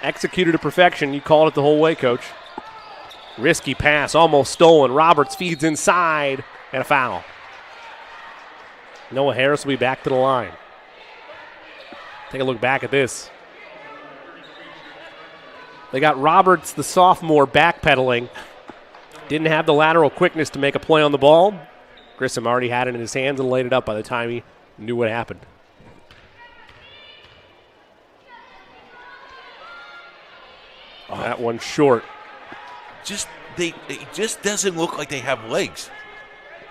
Executed to perfection. You called it the whole way, Coach. Risky pass, almost stolen. Roberts feeds inside, and a foul. Noah Harris will be back to the line. Take a look back at this. They got Roberts, the sophomore, backpedaling. Didn't have the lateral quickness to make a play on the ball. Grissom already had it in his hands and laid it up by the time he knew what happened. Oh, that one short. It just doesn't look like they have legs.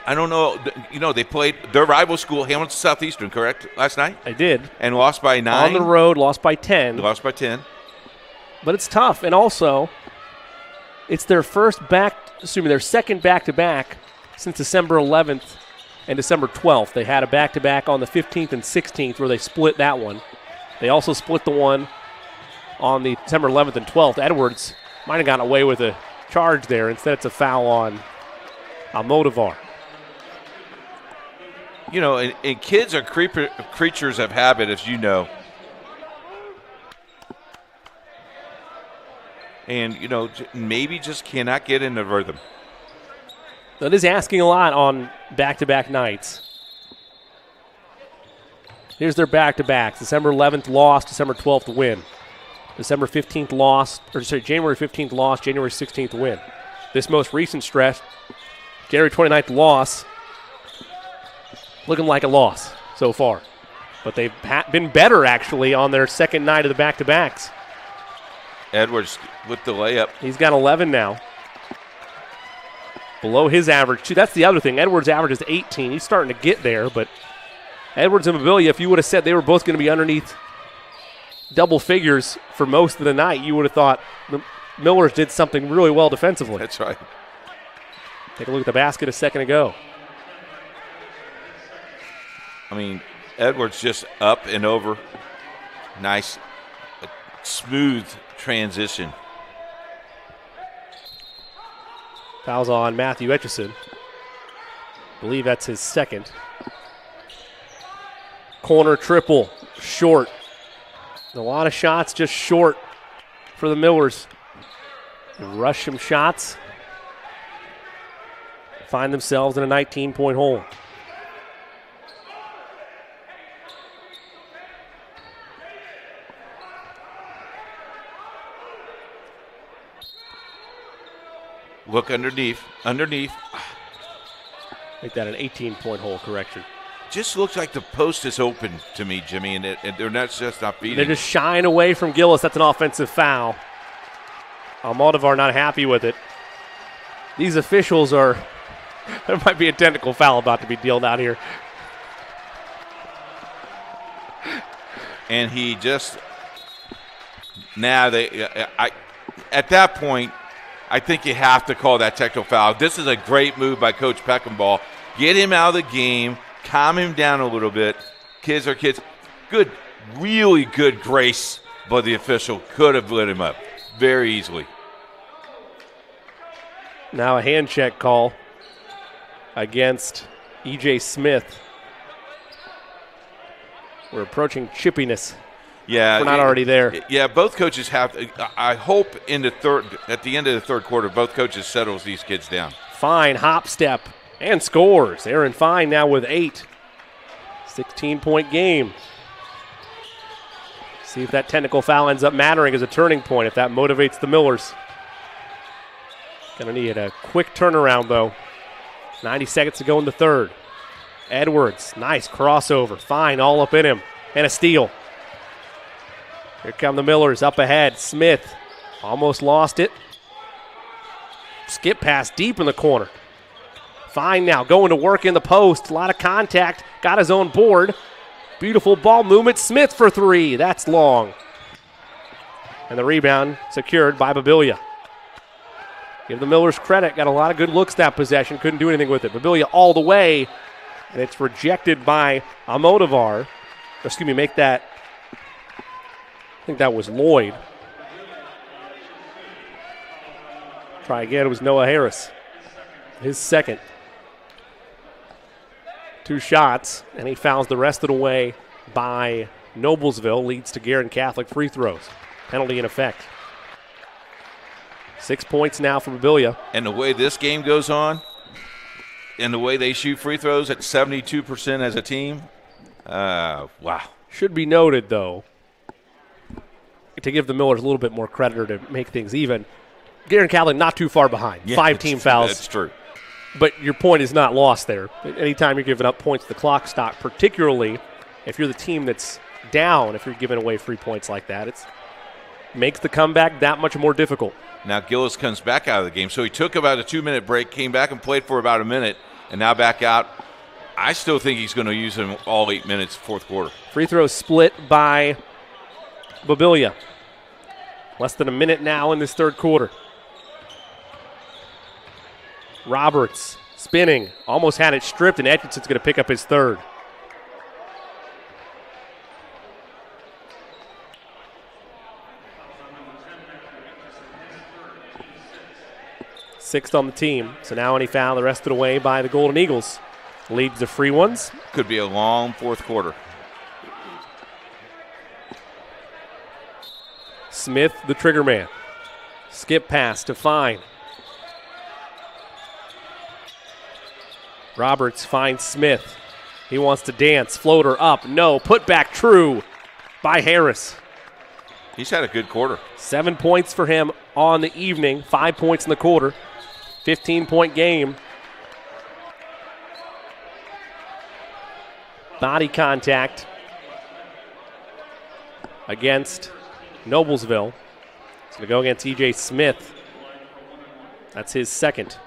I don't know. You know, they played their rival school, Hamilton Southeastern, correct, last night? I did. And lost by 9. On the road, lost by 10. Lost by 10. But it's tough. And also, it's their their second back-to-back since December 11th and December 12th. They had a back-to-back on the 15th and 16th where they split that one. They also split the one on the December 11th and 12th. Edwards might have gotten away with a charge there. Instead, it's a foul on Almodovar. You know, and kids are creatures of habit, as you know. And, you know, maybe just cannot get in the rhythm. That is asking a lot on back-to-back nights. Here's their back-to-backs. December 11th loss, December 12th win. December 15th loss, January 15th loss, January 16th win. This most recent stretch, January 29th loss, looking like a loss so far. But they've been better, actually, on their second night of the back-to-backs. Edwards with the layup. He's got 11 now. Below his average, too. That's the other thing. Edwards' average is 18. He's starting to get there, but Edwards and Babilia, if you would have said they were both going to be underneath double figures for most of the night, you would have thought the Millers did something really well defensively. That's right. Take a look at the basket a second ago. I mean, Edwards just up and over. Nice, smooth transition. Fouls on Matthew Etchison. I believe that's his second. Corner triple, short. A lot of shots just short for the Millers. They rush some shots. Find themselves in a 19-point hole. Look underneath. Make that an 18-point hole, correction. Just looks like the post is open to me, Jimmy, and they're just not beating. They're just shying away from Gillis. That's an offensive foul. Almodovar not happy with it. These officials there might be a technical foul about to be dealt out here. And he just, at that point, I think you have to call that technical foul. This is a great move by Coach Peckenball. Get him out of the game, calm him down a little bit. Kids are kids. Good, really good grace, but the official could have lit him up very easily. Now a hand check call against E.J. Smith. We're approaching chippiness. Yeah, we're not already there. Yeah, both coaches have. I hope at the end of the third quarter, both coaches settles these kids down. Fine hop step and scores. Aaron Fine now with 8. 16-point game. See if that technical foul ends up mattering as a turning point, if that motivates the Millers. Gonna need a quick turnaround though. 90 seconds to go in the third. Edwards, nice crossover. Fine, all up in him. And a steal. Here come the Millers up ahead. Smith almost lost it. Skip pass deep in the corner. Fine now, going to work in the post. A lot of contact. Got his own board. Beautiful ball movement. Smith for 3. That's long. And the rebound secured by Babilia. Give the Millers credit. Got a lot of good looks that possession. Couldn't do anything with it. Babilia all the way. And it's rejected by Almodovar. Excuse me, make that. I think that was Lloyd. Try again. It was Noah Harris. His second. 2 shots, and he fouls the rest of the way by Noblesville. Leads to Guerin Catholic free throws. Penalty in effect. 6 points now for Babilia. And the way this game goes on, and the way they shoot free throws at 72% as a team, wow. Should be noted, though, to give the Millers a little bit more credit or to make things even, Guerin Catholic not too far behind. Yeah, 5 team fouls. That's true. But your point is not lost there. Anytime you're giving up points, the clock stop, particularly if you're the team that's down, if you're giving away free points like that, it makes the comeback that much more difficult. Now Gillis comes back out of the game. So he took about a 2-minute break, came back and played for about a minute, and now back out. I still think he's going to use him all 8 minutes, fourth quarter. Free throw split by Babilia. Less than a minute now in this third quarter. Roberts spinning, almost had it stripped, and Edgerton's going to pick up his third. Sixth on the team, so now any foul the rest of the way by the Golden Eagles. Leads the free ones. Could be a long fourth quarter. Smith, the trigger man. Skip pass to Fine. Roberts finds Smith. He wants to dance. Floater up. No. Put back true by Harris. He's had a good quarter. 7 points for him on the evening. 5 points in the quarter. 15-point game. Body contact against Noblesville. It's going to go against E.J. Smith. That's his second.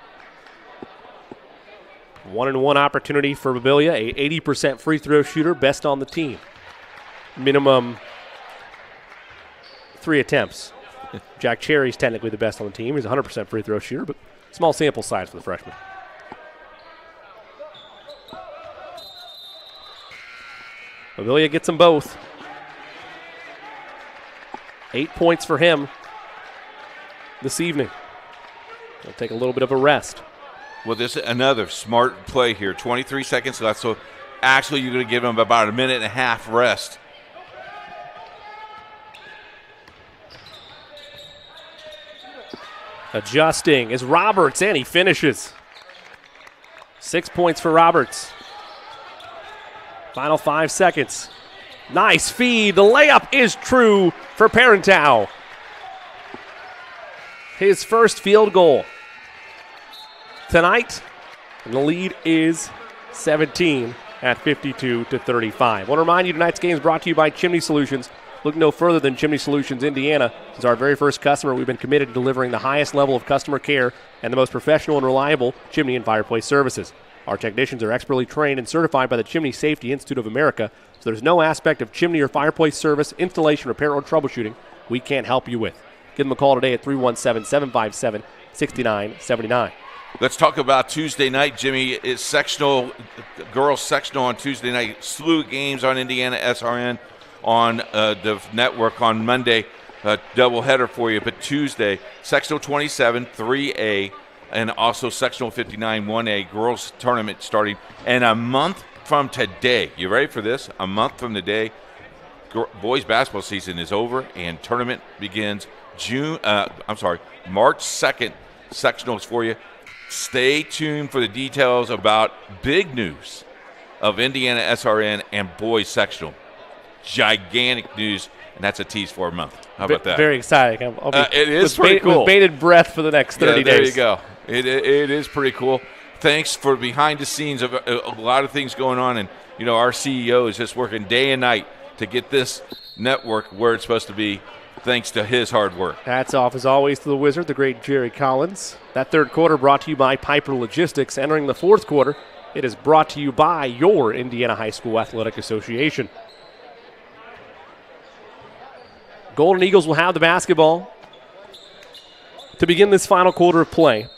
1-and-1 opportunity for Babilia, a 80% free throw shooter, best on the team. Minimum 3 attempts. Jack Cherry's technically the best on the team. He's a 100% free throw shooter, but small sample size for the freshman. Babilia gets them both. 8 points for him this evening. He'll take a little bit of a rest. Well, this is another smart play here. 23 seconds left, so actually you're going to give him about a minute and a half rest. Adjusting is Roberts, and he finishes. 6 points for Roberts. Final 5 seconds. Nice feed. The layup is true for Parentow. His first field goal tonight, and the lead is 17 at 52-35. I want to remind you tonight's game is brought to you by Chimney Solutions. Look no further than Chimney Solutions Indiana. Since our very first customer, we've been committed to delivering the highest level of customer care and the most professional and reliable chimney and fireplace services. Our technicians are expertly trained and certified by the Chimney Safety Institute of America, so there's no aspect of chimney or fireplace service, installation, repair, or troubleshooting we can't help you with. Give them a call today at 317-757-6979. Let's talk about Tuesday night, Jimmy. It's sectional, girls sectional on Tuesday night. Slew of games on IndianaSRN on the network on Monday. Doubleheader for you, but Tuesday, sectional 27, 3A, and also sectional 59, 1A, girls tournament starting. And a month from today, you ready for this? A month from today, boys basketball season is over and tournament begins March 2nd. Sectionals for you. Stay tuned for the details about big news of IndianaSRN and boys sectional. Gigantic news, and that's a tease for a month. How about that? Very exciting. It is pretty cool. With bated breath for the next 30 days. There you go. It is pretty cool. Thanks for behind the scenes of a lot of things going on, and our CEO is just working day and night to get this network where it's supposed to be, thanks to his hard work. Hats off, as always, to the Wizard, the great Jerry Collins. That third quarter brought to you by Piper Logistics. Entering the fourth quarter, it is brought to you by your Indiana High School Athletic Association. Golden Eagles will have the basketball to begin this final quarter of play.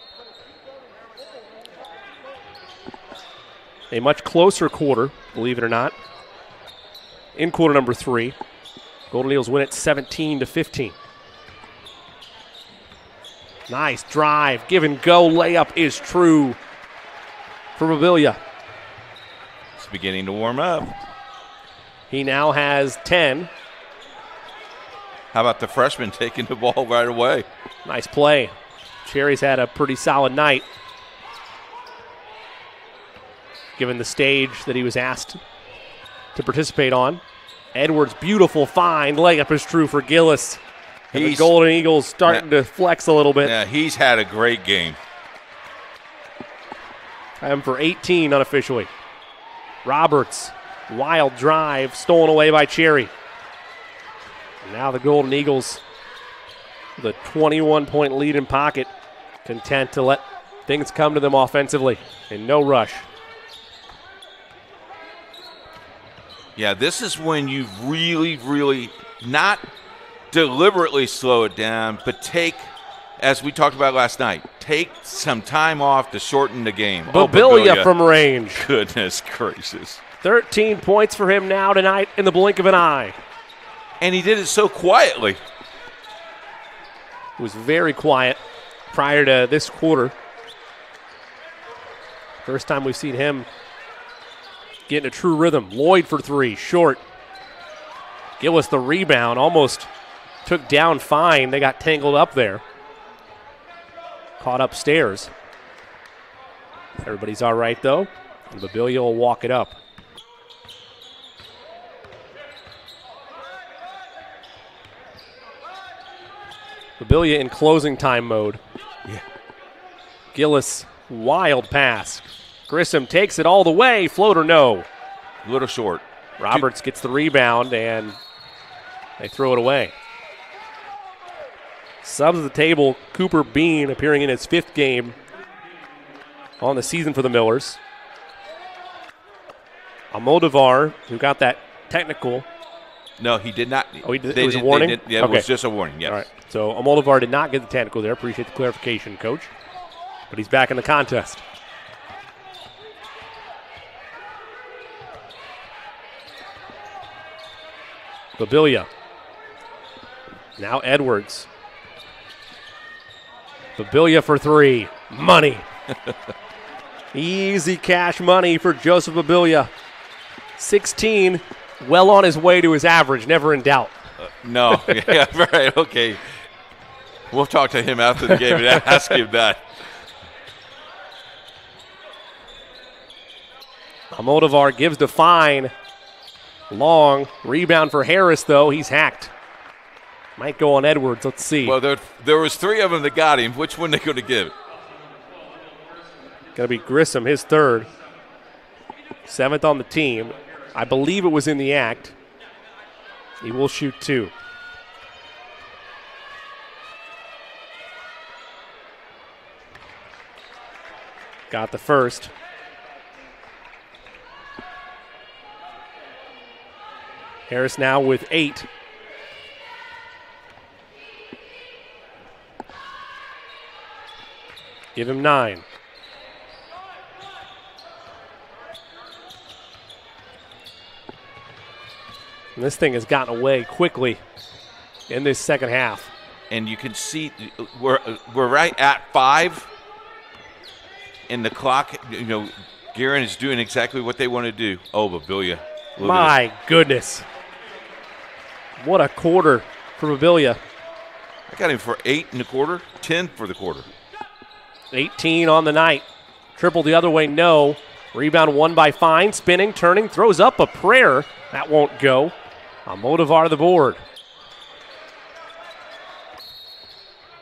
A much closer quarter, believe it or not, in quarter number 3. Golden Eagles win it 17-15. Nice drive, give and go layup is true for Babilia. It's beginning to warm up. He now has 10. How about the freshman taking the ball right away? Nice play. Cherry's had a pretty solid night, given the stage that he was asked to participate on. Edwards, beautiful find. Layup is true for Gillis. And the Golden Eagles starting to flex a little bit. Yeah, he's had a great game. I'm for 18 unofficially. Roberts, wild drive, stolen away by Cherry. And now the Golden Eagles, the 21-point lead in pocket, content to let things come to them offensively in no rush. Yeah, this is when you really not deliberately slow it down, but take, as we talked about last night, take some time off to shorten the game. Babilia from range. Goodness gracious. 13 points for him now tonight in the blink of an eye. And he did it so quietly. It was very quiet prior to this quarter. First time we've seen him get in a true rhythm. Lloyd for 3, short. Gillis the rebound, almost took down Fine. They got tangled up there. Caught upstairs. Everybody's all right, though. And Babilia will walk it up. Babilia in closing time mode. Yeah. Gillis, wild pass. Grissom takes it all the way. Floater, no. A little short. Roberts gets the rebound, and they throw it away. Subs at the table, Cooper Bean appearing in his 5th game on the season for the Millers. Almodovar, who got that technical. No, he did not. Oh, it was a warning? It was just a warning, yes. All right. So Almodovar did not get the technical there. Appreciate the clarification, Coach. But he's back in the contest. Babilia. Now Edwards. Babilia for 3. Money. Easy cash money for Joseph Babilia. 16, well on his way to his average, never in doubt. No, yeah, right, okay. We'll talk to him after the game and ask him that. Almodovar gives to Fine. Long rebound for Harris, though. He's hacked. Might go on Edwards. Let's see. Well, there was 3 of them that got him. Which one they going to give? Going to be Grissom, his 3rd. 7th on the team. I believe it was in the act. He will shoot 2. Got the first. Harris now with 8. Give him 9. And this thing has gotten away quickly in this second half. And you can see we're right at 5 in the clock. Guerin is doing exactly what they want to do. Oh, Babilia. My goodness. What a quarter for Mabilia. I got him for 8 in the quarter, 10 for the quarter. 18 on the night. Triple the other way, no. Rebound won by Fine. Spinning, turning, throws up a prayer. That won't go. Almodovar the board.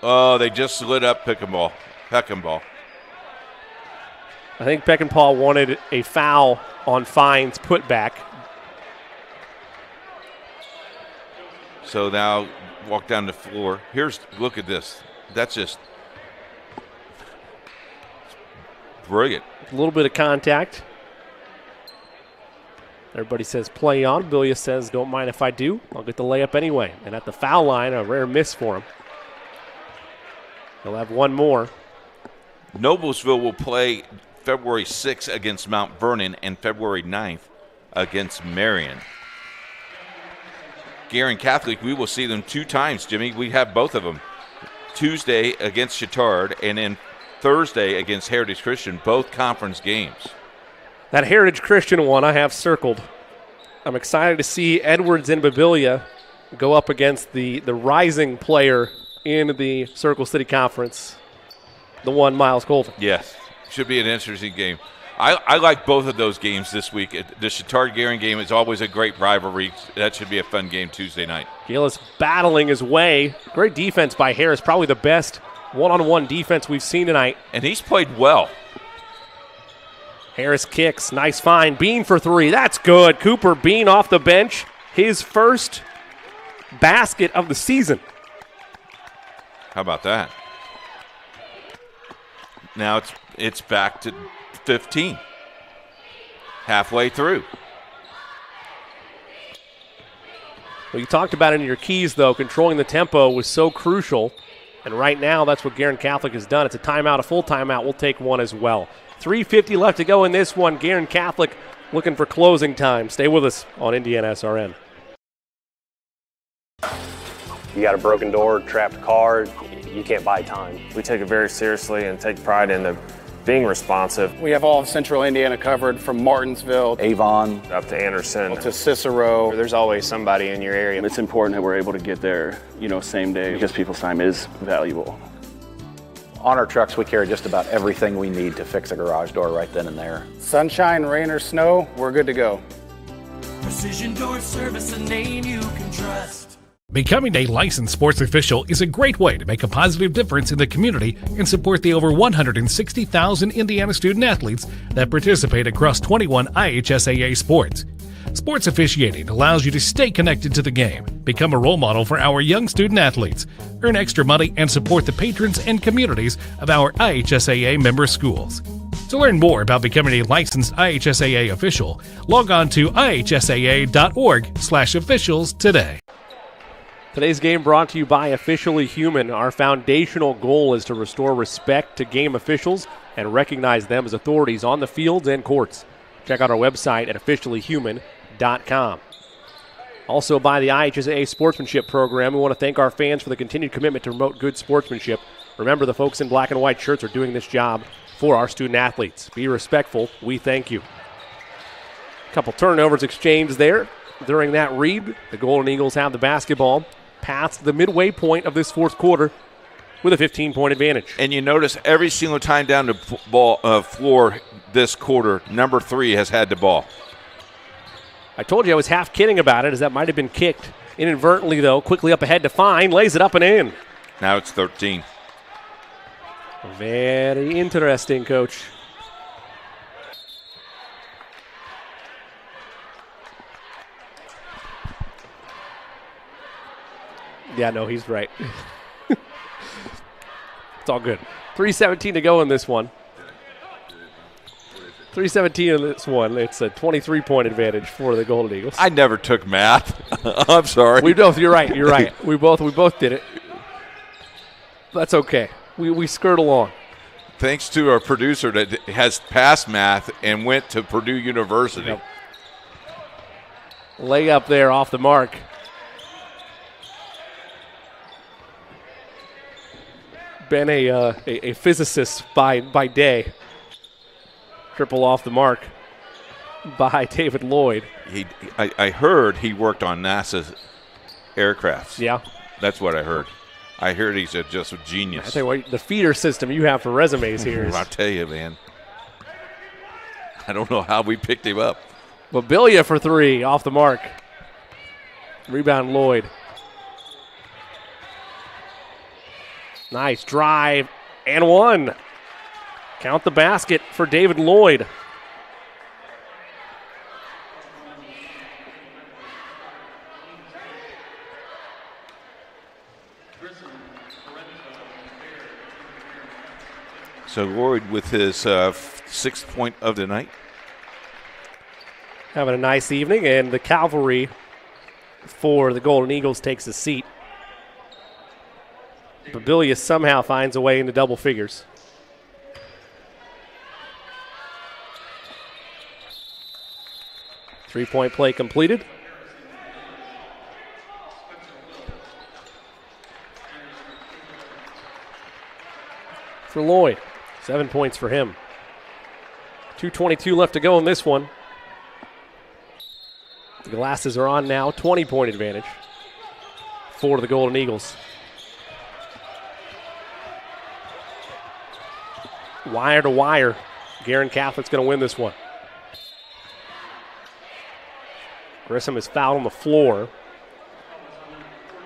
Oh, they just lit up Peckinpah. I think Peckinpah wanted a foul on Fine's putback. So now walk down the floor. Look at this. That's just brilliant. A little bit of contact. Everybody says play on. Bilia says don't mind if I do. I'll get the layup anyway. And at the foul line, a rare miss for him. He'll have one more. Noblesville will play February 6th against Mount Vernon and February 9th against Marion. Guerin Catholic, we will see them 2 times, Jimmy. We have both of them. Tuesday against Chittard and then Thursday against Heritage Christian, both conference games. That Heritage Christian one I have circled. I'm excited to see Edwards and Mabilia go up against the rising player in the Circle City Conference, the one Miles Colvin. Yes, should be an interesting game. I like both of those games this week. The Chittard-Guerin game is always a great rivalry. That should be a fun game Tuesday night. Gillis battling his way. Great defense by Harris, probably the best one-on-one defense we've seen tonight. And he's played well. Harris kicks, nice find. Bean for 3, that's good. Cooper Bean off the bench, his first basket of the season. How about that? Now it's back to 15. Halfway through. Well, you talked about it in your keys, though. Controlling the tempo was so crucial. And right now, that's what Guerin Catholic has done. It's a timeout, a full timeout. We'll take one as well. 3:50 left to go in this one. Guerin Catholic looking for closing time. Stay with us on IndianaSRN. You got a broken door, trapped car, you can't buy time. We take it very seriously and take pride in being responsive. We have all of Central Indiana covered from Martinsville, Avon, up to Anderson, to Cicero. There's always somebody in your area. It's important that we're able to get there, same day because people's time is valuable. On our trucks, we carry just about everything we need to fix a garage door right then and there. Sunshine, rain, or snow, we're good to go. Precision Door Service, a name you can trust. Becoming a licensed sports official is a great way to make a positive difference in the community and support the over 160,000 Indiana student athletes that participate across 21 IHSAA sports. Sports officiating allows you to stay connected to the game, become a role model for our young student athletes, earn extra money, and support the patrons and communities of our IHSAA member schools. To learn more about becoming a licensed IHSAA official, log on to ihsaa.org/officials today. Today's game brought to you by Officially Human. Our foundational goal is to restore respect to game officials and recognize them as authorities on the fields and courts. Check out our website at officiallyhuman.com. Also by the IHSAA Sportsmanship Program, we want to thank our fans for the continued commitment to promote good sportsmanship. Remember, the folks in black and white shirts are doing this job for our student athletes. Be respectful. We thank you. A couple turnovers exchanged there. During that read, the Golden Eagles have the basketball past the midway point of this fourth quarter with a 15-point advantage. And you notice every single time down the floor this quarter, number 3 has had the ball. I told you I was half kidding about it, as that might have been kicked inadvertently, though. Quickly up ahead to Fine, lays it up and in. Now it's 13. Very interesting, Coach. Yeah, no, he's right. It's all good. 3:17 to go in this one. 3:17 in this one. It's a 23-point advantage for the Golden Eagles. I never took math. I'm sorry. We both. You're right. You're right. We both did it. That's okay. We skirt along. Thanks to our producer that has passed math and went to Purdue University. Yep. Layup there off the mark. Been a physicist by day. Triple off the mark by David Lloyd. I heard he worked on NASA's aircrafts. Yeah. That's what I heard. I heard he's just a genius. I tell you what, the feeder system you have for resumes here is. I'll tell you, man. I don't know how we picked him up. Mobilia for 3, off the mark. Rebound Lloyd. Nice drive and 1. Count the basket for David Lloyd. So Lloyd with his 6th point of the night. Having a nice evening, and the cavalry for the Golden Eagles takes a seat. Mobilia somehow finds a way into double figures. Three-point play completed. For Lloyd, 7 points for him. 2:22 left to go in this one. The glasses are on now, 20-point advantage for the Golden Eagles. Wire to wire, Guerin Catholic's going to win this one. Grissom is fouled on the floor.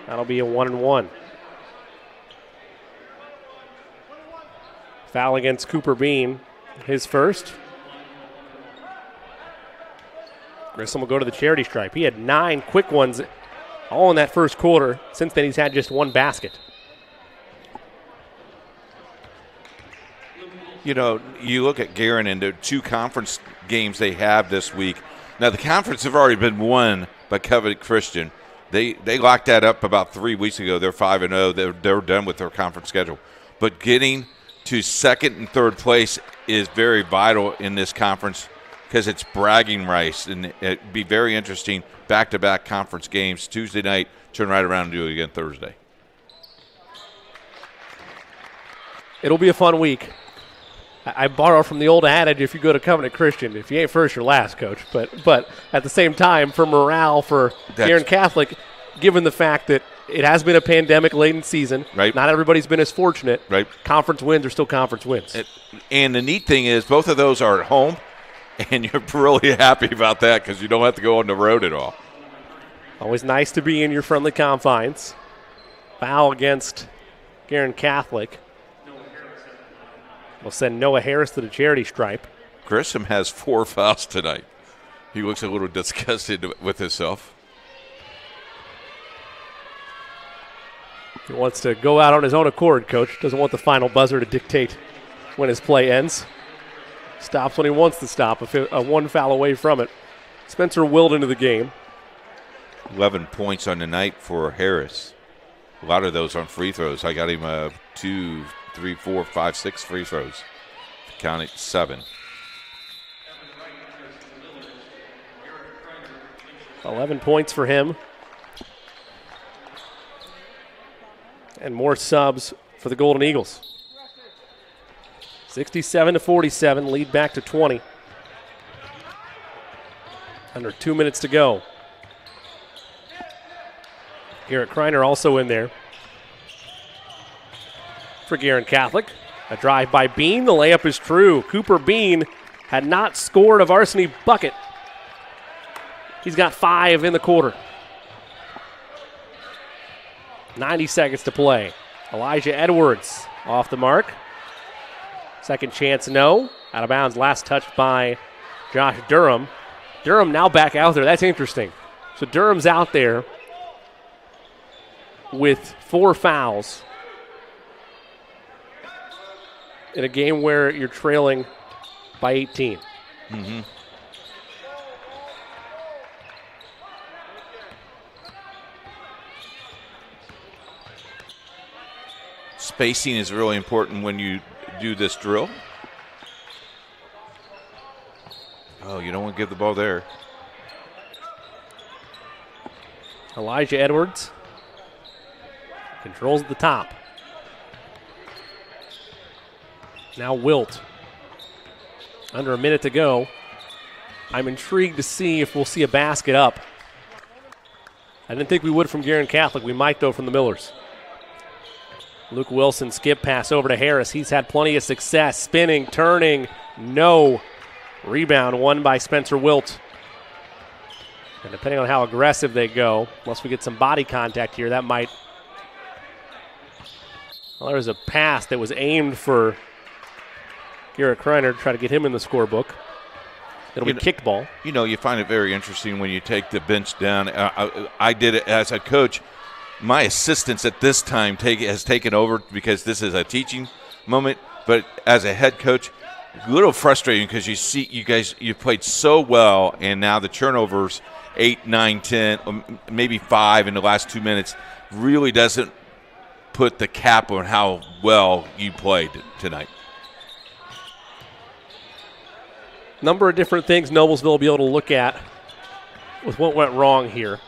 That'll be a 1-and-1. Foul against Cooper Bean, his first. Grissom will go to the charity stripe. He had 9 quick ones all in that first quarter. Since then, he's had just 1 basket. You know, you look at Guerin and the 2 conference games they have this week. Now, the conference have already been won by Covenant Christian. They locked that up about 3 weeks ago. They're 5-0. They're done with their conference schedule. But getting to 2nd and 3rd place is very vital in this conference because it's bragging rights. And it'd be very interesting, back-to-back conference games. Tuesday night, turn right around and do it again Thursday. It'll be a fun week. I borrow from the old adage, if you go to Covenant Christian, if you ain't first, you're last, Coach. But at the same time, for morale for Guerin Catholic, given the fact that it has been a pandemic-laden season, right? Not everybody's been as fortunate. Right. Conference wins are still conference wins. And the neat thing is both of those are at home, and you're really happy about that because you don't have to go on the road at all. Always nice to be in your friendly confines. Foul against Guerin Catholic. We'll send Noah Harris to the charity stripe. Grissom has 4 fouls tonight. He looks a little disgusted with himself. He wants to go out on his own accord, Coach. Doesn't want the final buzzer to dictate when his play ends. Stops when he wants to stop, 1 foul away from it. Spencer willed into the game. 11 points on the night for Harris. A lot of those on free throws. I got him 2, 3, 4, 5, 6 free throws. Counting 7. 11 points for him. And more subs for the Golden Eagles. 67-47, lead back to 20. Under 2 minutes to go. Garrett Kreiner also in there for Guerin Catholic. A drive by Bean. The layup is true. Cooper Bean had not scored a varsity bucket. He's got 5 in the quarter. 90 seconds to play. Elijah Edwards off the mark. Second chance, no. Out of bounds, last touched by Josh Durham. Durham now back out there. That's interesting. So Durham's out there with 4 fouls in a game where you're trailing by 18. Mm-hmm. Spacing is really important when you do this drill. Oh, you don't want to give the ball there. Elijah Edwards controls the top. Now Wilt. Under a minute to go. I'm intrigued to see if we'll see a basket up I didn't think we would from Guerin Catholic. We might, though, from the Millers. Luke Wilson, skip pass over to Harris. He's had plenty of success. Spinning, turning, no. Rebound won by Spencer Wilt. And depending on how aggressive they go, unless we get some body contact here, that might. Well, there's a pass that was aimed for Garrett Kreiner to try to get him in the scorebook. It'll be kickball. You know, you find it very interesting when you take the bench down. I did it as a coach. My assistants at this time has taken over because this is a teaching moment. But as a head coach, a little frustrating because you see you played so well, and now the turnovers, 8, 9, 10, maybe 5 in the last 2 minutes, really doesn't put the cap on how well you played tonight. Number of different things Noblesville will be able to look at with what went wrong here.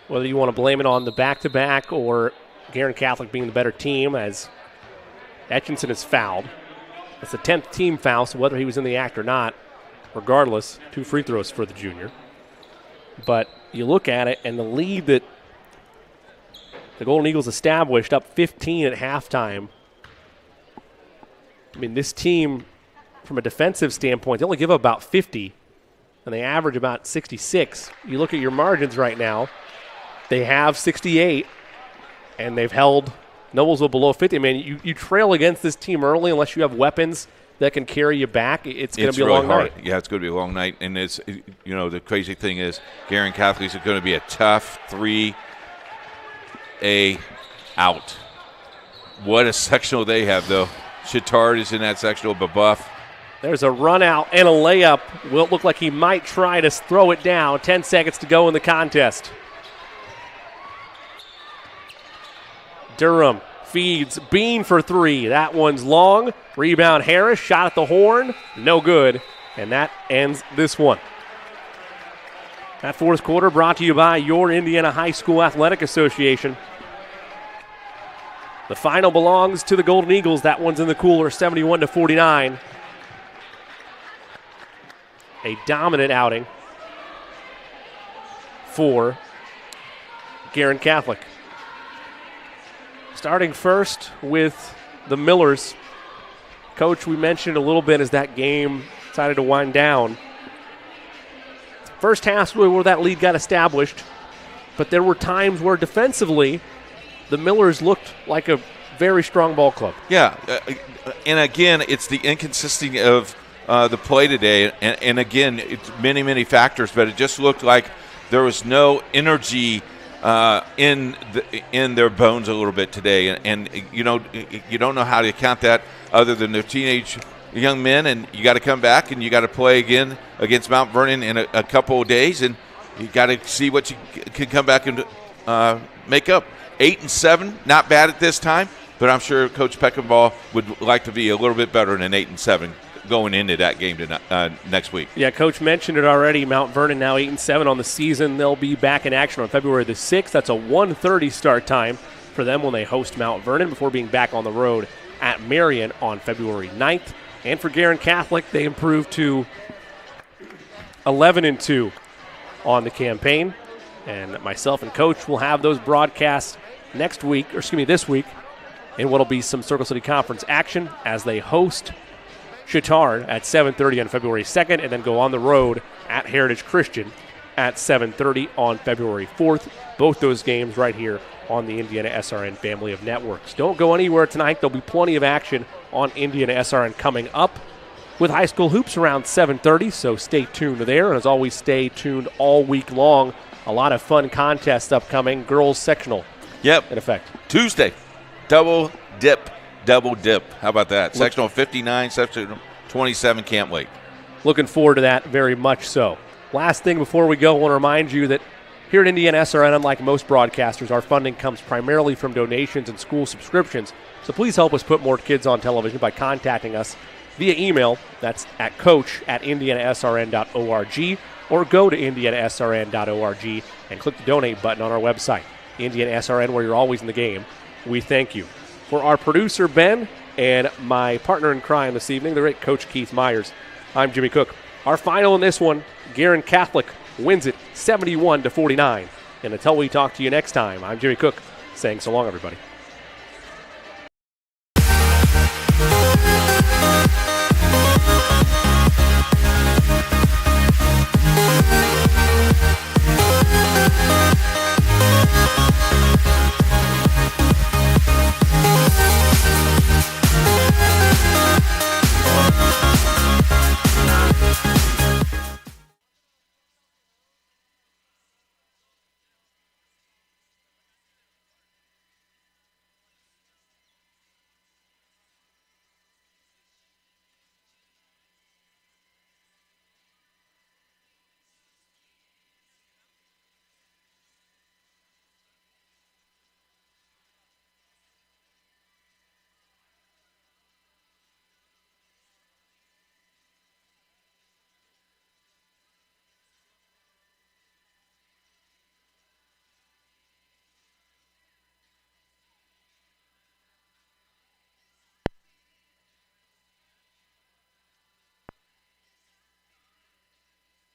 Whether you want to blame it on the back-to-back or Guerin Catholic being the better team, as Etchinson is fouled. It's the 10th team foul, so whether he was in the act or not, regardless, 2 free throws for the junior. But you look at it, and the lead that the Golden Eagles established up 15 at halftime. I mean, this team, from a defensive standpoint, they only give up about 50, and they average about 66. You look at your margins right now, they have 68, and they've held Noblesville below 50. I mean, you trail against this team early unless you have weapons that can carry you back. It's going to be a long night. Yeah, it's going to be a long night. And the crazy thing is Guerin Catholic is going to be a tough 3A out. What a sectional they have, though. Chittard is in that sectional, Babuff. There's a run out and a layup. Will look like he might try to throw it down. 10 seconds to go in the contest. Durham feeds Bean for 3. That one's long. Rebound Harris. Shot at the horn. No good. And that ends this one. That fourth quarter brought to you by your Indiana High School Athletic Association. The final belongs to the Golden Eagles. That one's in the cooler, 71-49. A dominant outing for Guerin Catholic. Starting first with the Millers. Coach, we mentioned a little bit as that game decided to wind down. First half really where that lead got established, but there were times where defensively the Millers looked like a very strong ball club. Yeah, and again, it's the inconsistency of the play today, and again, it's many, many factors, but it just looked like there was no energy in their bones a little bit today, and you don't know how to account that other than they're teenage young men, and you got to come back and you got to play again against Mount Vernon in a couple of days, and you got to see what you can come back and make up. 8-7, not bad at this time, but I'm sure Coach Peckenball would like to be a little bit better than 8-7 going into that game next week. Yeah, Coach mentioned it already. Mount Vernon now 8-7 on the season. They'll be back in action on February the 6th. That's a 1:30 start time for them when they host Mount Vernon before being back on the road at Marion on February 9th. And for Guerin Catholic, they improved to 11-2 on the campaign. And myself and Coach will have those broadcasts this week, in what'll be some Circle City Conference action as they host Chittard at 7:30 on February 2nd, and then go on the road at Heritage Christian at 7:30 on February 4th. Both those games right here on the IndianaSRN family of networks. Don't go anywhere tonight. There'll be plenty of action on IndianaSRN coming up with high school hoops around 7:30, so stay tuned there. And as always, stay tuned all week long. A lot of fun contests upcoming. Girls sectional. Yep. In effect. Tuesday. Double dip. How about that? Sectional 59, sectional 27, can't wait. Looking forward to that very much so. Last thing before we go, I want to remind you that here at IndianaSRN, unlike most broadcasters, our funding comes primarily from donations and school subscriptions. So please help us put more kids on television by contacting us via email. That's at coach@indianasrn.org, or go to indianasrn.org and click the donate button on our website. IndianaSRN, where you're always in the game. We thank you. For our producer, Ben, and my partner in crime this evening, the great Coach Keith Myers, I'm Jimmy Cook. Our final in this one, Guerin Catholic wins it 71-49 And until we talk to you next time, I'm Jimmy Cook saying so long, everybody.